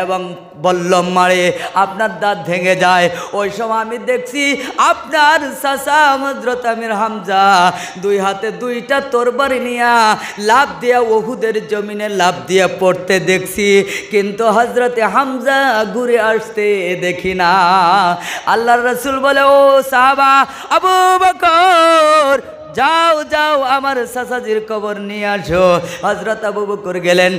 এবং বল্লম মারে, আপনার দাঁত ভেঙে যায়, ওই সময় আমি দেখছি আপনার চাচা হযরত আমির হামজা দুই হাতে দুইটা তরবারি নিয়া লাফ দিয়া উহুদের জমিনে লাফ দিয়া পড়তে দেখছি, কিন্তু হযরতে হামজা ঘুরে আসতে দেখি না। আল্লাহর রাসূল বলে, ও সাহাবা আবু বকর, যাও যাও আমার চাচাজির খবর নিয়ে আসো। হযরত আবু বকর গেলেন,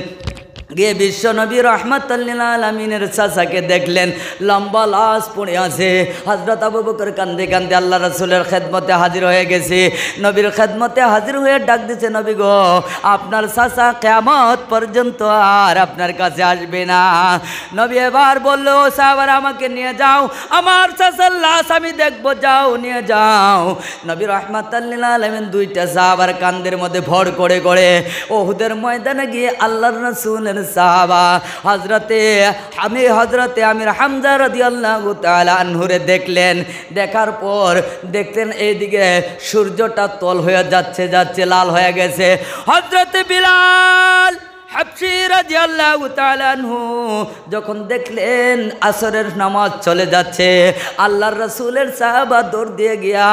গিয়ে বিশ্ব নবী রাহমাতুল লিল আলামিনের চাচাকে দেখলেন লম্বা লাশ পড়ে আছে। হযরত আবু বকর কান্দে কান্দে আল্লাহ রাসূলের খেদমতে হাজির হয়ে গেছে। নবীর খেদমতে হাজির হয়ে ডাক দিছে, নবী গো, আপনার চাচা কিয়ামত পর্যন্ত আর আপনার কাছে আসবে না। নবী এবার বলল, সাহাবারা আমাকে নিয়ে যাও, আমার চাচার লাশ আমি দেখব, যাও নিয়ে যাও। নবী রাহমাতুল লিল আলামিন দুইটা সাহাবার কান্দের মধ্যে ভর করে করে উহুদের ময়দানে গিয়ে আল্লাহর রাসূলের সাহাবা হযরতে আমির হামজা রাদিয়াল্লাহু তাআলা আনহুরে দেখলেন। দেখার পর দেখতেন এইদিকে সূর্যটা তল হয়ে যাচ্ছে লাল হয়ে গেছে। হযরতে বিলাল হাবশী রাদিয়াল্লাহু তাআলা আনহু যখন দেখলেন আসরের নামাজ চলে যাচ্ছে, আল্লাহর রাসূলের সাহাবা দৌড় দিয়ে গিয়া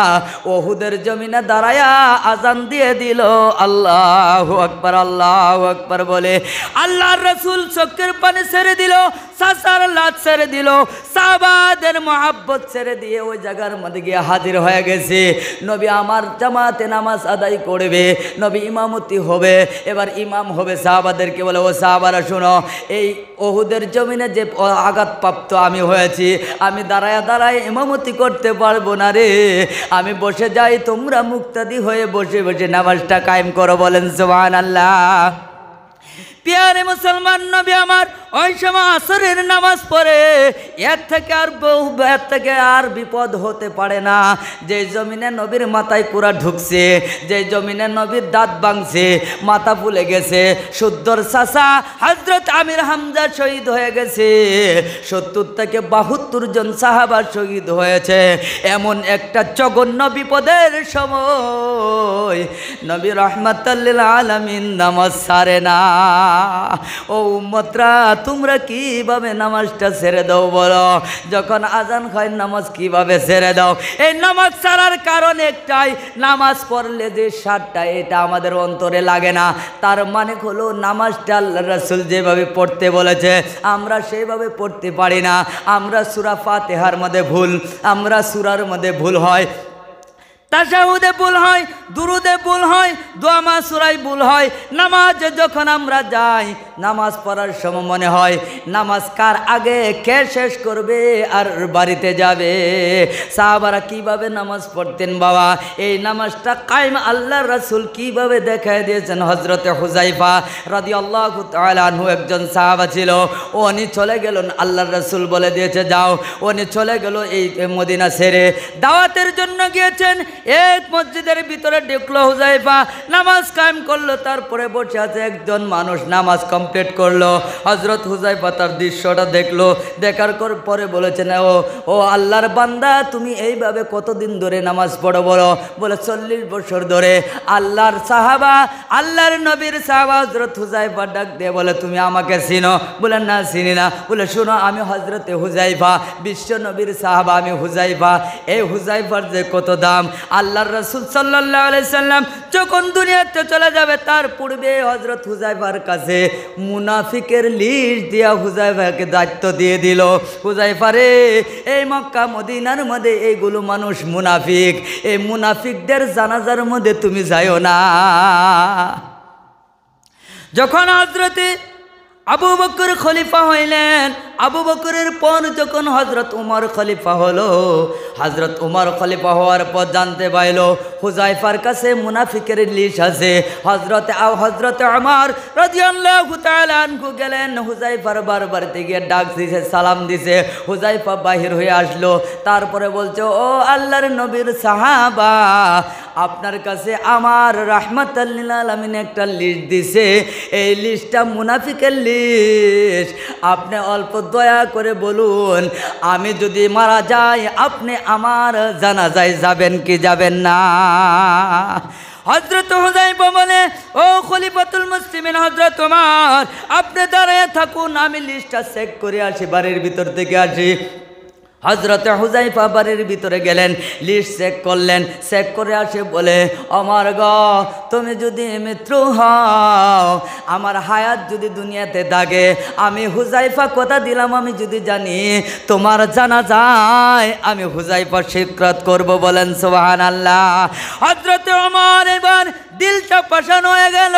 উহুদের জমিনে দাঁড়ায়া আজান দিয়ে দিল, আল্লাহু আকবার আল্লাহু আকবার বলে। আল্লাহর রাসূল চোখের পানি ছেড়ে দিল, চাচার লাশ ছেড়ে দিল, সাহাবাদের মহব্বত ছেড়ে দিয়ে ওই জায়গার মধ্যে গিয়ে হাজির হয়ে গেছে। নবী আমার জামাতে নামাজ আদায় করবে, নবী ইমামতি হবে। এবার ইমাম হবে সাহাবাদেরকে বলে, ও সাহাবারা শোনো, এই উহুদের জমিনে যে আঘাতপ্রাপ্ত আমি হয়েছি, আমি দাঁড়ায় দাঁড়ায় ইমামতি করতে পারবো না রে, আমি বসে যাই, তোমরা মুক্তাদি হয়ে বসে বসে নামাজটা কায়েম করো। বলেন সুবহানাল্লাহ। প্রিয় মুসলমান, নবী আমার ওই সময় আসরের নামাজ পড়ে এর থেকে আর বিপদ হতে পারে না। যে জমিনে নবীর মাথায় কুড়া ঢুকছে, যে জমিনে নবীর দাঁত ভাঙছে, মাথা ফুলে গেছে, শুদ্ধর চাচা হযরত আমির হামজা শহীদ হয়ে গেছে, 70 থেকে 72 জন সাহাবা শহীদ হয়েছে। এমন একটা জঘন্য বিপদের সময় নবী রাহমাতুল লিল আলামিন নামাজ ছাড়ে না। ও উম্মতরা, তোমরা কিভাবে নামাজটা ছেড়ে দাও বলো? যখন আজান হয় নামাজ কিভাবে ছেড়ে দাও? এই নামাজ ছাড়ার কারণ একটাই, নামাজ পড়লে যে স্বাদটা এটা আমাদের অন্তরে লাগে না। তার মানে হলো নামাজটা আল্লাহর রাসূল যেভাবে পড়তে বলেছে আমরা সেইভাবে পড়তে পারি না। আমরা সূরা ফাতিহার মধ্যে ভুল, আমরা সূরার মধ্যে ভুল হয়, তাশাহুদে ভুল হয়, দুরুদে ভুল হয়, দোয়া মাসুরায় ভুল হয়। নামাজে যখন আমরা যাই, নামাজ পড়ার সময় মনে হয় নামাজ কার আগে কে শেষ করবে আর বাড়িতে যাবে। সাহাবারা কিভাবে নামাজ পড়তেন বাবা, এই নামাজটা কায়েম আল্লাহর রাসূল কিভাবে দেখায় দিয়েছেন। হযরতে হুযায়ফা রাদিয়াল্লাহু তাআলা আনহু একজন সাহাবা ছিল, উনি চলে গেলেন, আল্লাহর রাসূল বলে দিয়েছে যাও, উনি চলে গেল এই মদিনা ছেড়ে, দাওয়াতের জন্য গিয়েছেন। এক মসজিদের ভিতরে ঢুকলো হুযায়ফা, নামাজ কায়েম করলো, তারপরে বসে আছে একজন মানুষ নামাজ কমপ্লিট করলো। হযরত হুযায়ফা তার দৃশ্যটা দেখলো, দেখার পরে বলেছেন, ও আল্লাহর বান্দা, তুমি এইভাবে কতদিন ধরে নামাজ পড়ো বলো? বলে 40 বছর ধরে। আল্লাহর সাহাবা, আল্লাহর নবীর সাহাবা হযরত হুযায়ফা ডাক দিয়ে বলে, তুমি আমাকে চিনো? বলে না, চিনি না। বলে শোনো, আমি হযরতে হুযায়ফা, বিশ্ব নবীর সাহাবা আমি হুযায়ফা। এই হুযায়ফার যে কত দাম! আল্লাহর রাসূল সাল্লাল্লাহু আলাইহি সাল্লাম যখন দুনিয়াতে চলে যাবে, তার পূর্বে হযরত হুযায়ফার কাছে মুনাফিকের লিস্ট দিয়া হুযায়ফাকে দায়িত্ব দিয়ে দিল, হুযায়ফা রে, এই মক্কা মদিনার মধ্যে এইগুলো মানুষ মুনাফিক, এই মুনাফিকদের জানাজার মধ্যে তুমি যাইও না। যখন হযরতে আবু বকর খলিফা হইলেন, আবু বকরের পর যখন হযরত উমর খলিফা হলো, হযরত উমর খলিফা হওয়ার পর জানতে পাইল হুযায়ফার কাছে মুনাফিকের লিস্ট আছে। হযরতে উমর রাদিয়াল্লাহু তাআলা আনহু গেলেন, হুযায়ফার বাড়িতে গিয়ে ডাক দিয়েছে, সালাম দিছে। হুযায়ফা বাহির হয়ে আসলো, তারপরে বলছে, ও আল্লাহর নবীর সাহাবা, আপনার কাছে আমার রাহমাতুল লিল আলামিন একটা লিস্ট দিছে, এই লিস্টটা মুনাফিকের লিস্ট, আপনি অল্প দয়া করে বলুন, আমি যদি মারা যাই আপনি আমার জানাজায় যাবেন কি যাবেন না? হযরত হুযায়ফা বলে, ও খলিফাতুল মুসলিমিন হযরত ওমর, আপনি দাঁড়ায় থাকুন, আমি লিস্টটা চেক করে আসি, বাড়ির ভিতর থেকে আসি। হযরতে হুযায়ফা বাড়ির ভিতরে গেলেন, লিস্ট চেক করলেন, চেক করে আসে বলে, ওমর গো, তুমি যদি মৃত্যু হও, আমার হায়াত যদি দুনিয়াতে থাকে, আমি হুযায়ফা কথা দিলাম, আমি যদি জানি তোমার জানাজায় আমি হুযায়ফা শিরকত করব। বলেন সুবহানাল্লাহ। হযরতে ওমর এবার দিলটা পাশান হয়ে গেল,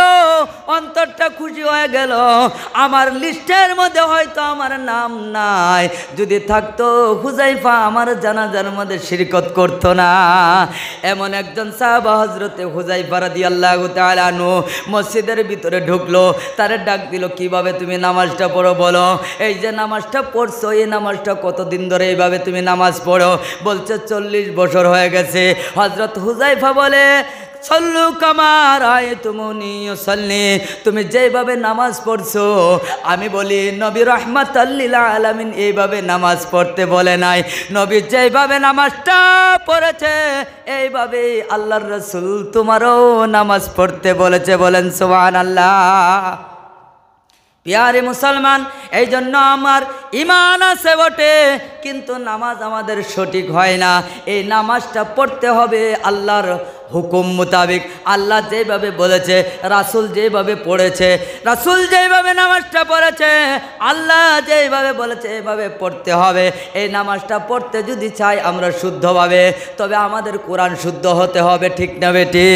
অন্তরটা খুশি হয়ে গেল। আমার লিস্টের মধ্যে হয়তো আমার নাম নাই, যদি থাকতো হুযায়ফা আমার জানাজার মধ্যে শিরকত করতো না। এমন একজন সাহাবা হযরতে হুযায়ফা রাদিয়াল্লাহু তাআলা আনহু মসজিদের ভিতরে ঢুকলো, তারে ডাক দিল, কিভাবে তুমি নামাজটা পড়ো বলো। এই যে নামাজটা পড়ছো, এই নামাজটা কতদিন ধরে এইভাবে তুমি নামাজ পড়ো? বলছে 40 বছর হয়ে গেছে। হযরত হুযায়ফা বলে, সল্লু কামা রাআইতুমুনি উসাল্লি, তুমি যেভাবে নামাজ পড়ছো, আমি বলি নবী রাহমাতাল লিল আলামিন এইভাবে নামাজ পড়তে বলে নাই। নবী যেভাবে নামাজটা পড়েছে এইভাবে আল্লাহর রাসূল তোমারও নামাজ পড়তে বলেছে। বলেন সুবহানাল্লাহ। প্যারে মুসলমান, এই জন্য আমার ইমান আছে বটে, কিন্তু নামাজ আমাদের সঠিক হয় না। এই নামাজটা পড়তে হবে আল্লাহর হুকুম মোতাবেক, আল্লাহ যেভাবে বলেছে, রাসূল যেভাবে পড়েছে, রাসূল যেভাবে নামাজটা পড়েছে, আল্লাহ যেভাবে বলেছে এভাবে পড়তে হবে। এই নামাজটা পড়তে যদি চাই আমরা শুদ্ধভাবে, তবে আমাদের কোরআন শুদ্ধ হতে হবে, ঠিক না বেটি?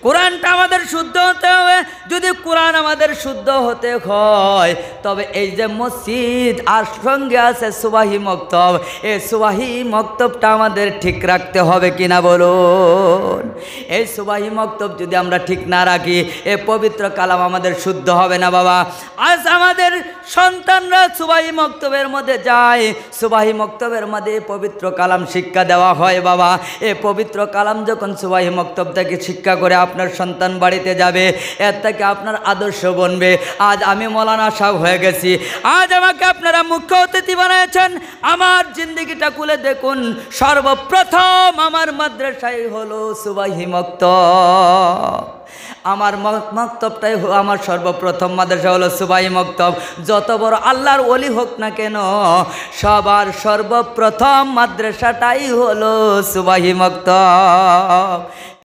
কোরআনটা আমাদের শুদ্ধ হতে হবে। যদি কোরআন আমাদের শুদ্ধ হতে হয়, তবে এই যে মসজিদ আর সঙ্গে আছে সুবাহি মক্তব, এই সুবাহি মক্তবটা আমাদের ঠিক রাখতে হবে কিনা বলুন? এই সুবাহি মক্তব যদি আমরা ঠিক না রাখি, এ পবিত্র কালাম আমাদের শুদ্ধ হবে না বাবা। আজ আমাদের সন্তানরা সুবাহি মক্তবের মধ্যে যায়, সুবাহি মক্তবের মধ্যে পবিত্র কালাম শিক্ষা দেওয়া হয় বাবা। এ পবিত্র কালাম যখন সুবাহি মক্তব থেকে শিক্ষা করে আপনার সন্তান বাড়িতে যাবে, এর থেকে আপনার আদর্শ বনবে। আজ আমি মৌলানা সাহেব হয়ে গেছি, আজ আমাকে আপনারা মুখ্য অতিথি বানিয়েছেন। আমার জিন্দগিটা খুলে দেখুন, সর্বপ্রথম আমার মাদ্রাসায় হলো সুবাহি মক্তব। আমার মক্তবটাই আমার সর্বপ্রথম মাদ্রাসা হলো সুবাহি মক্তব। যত বড় আল্লাহর ওলি হোক না কেন, সবার সর্বপ্রথম মাদ্রাসাটাই হলো সুবাহি মক্তব।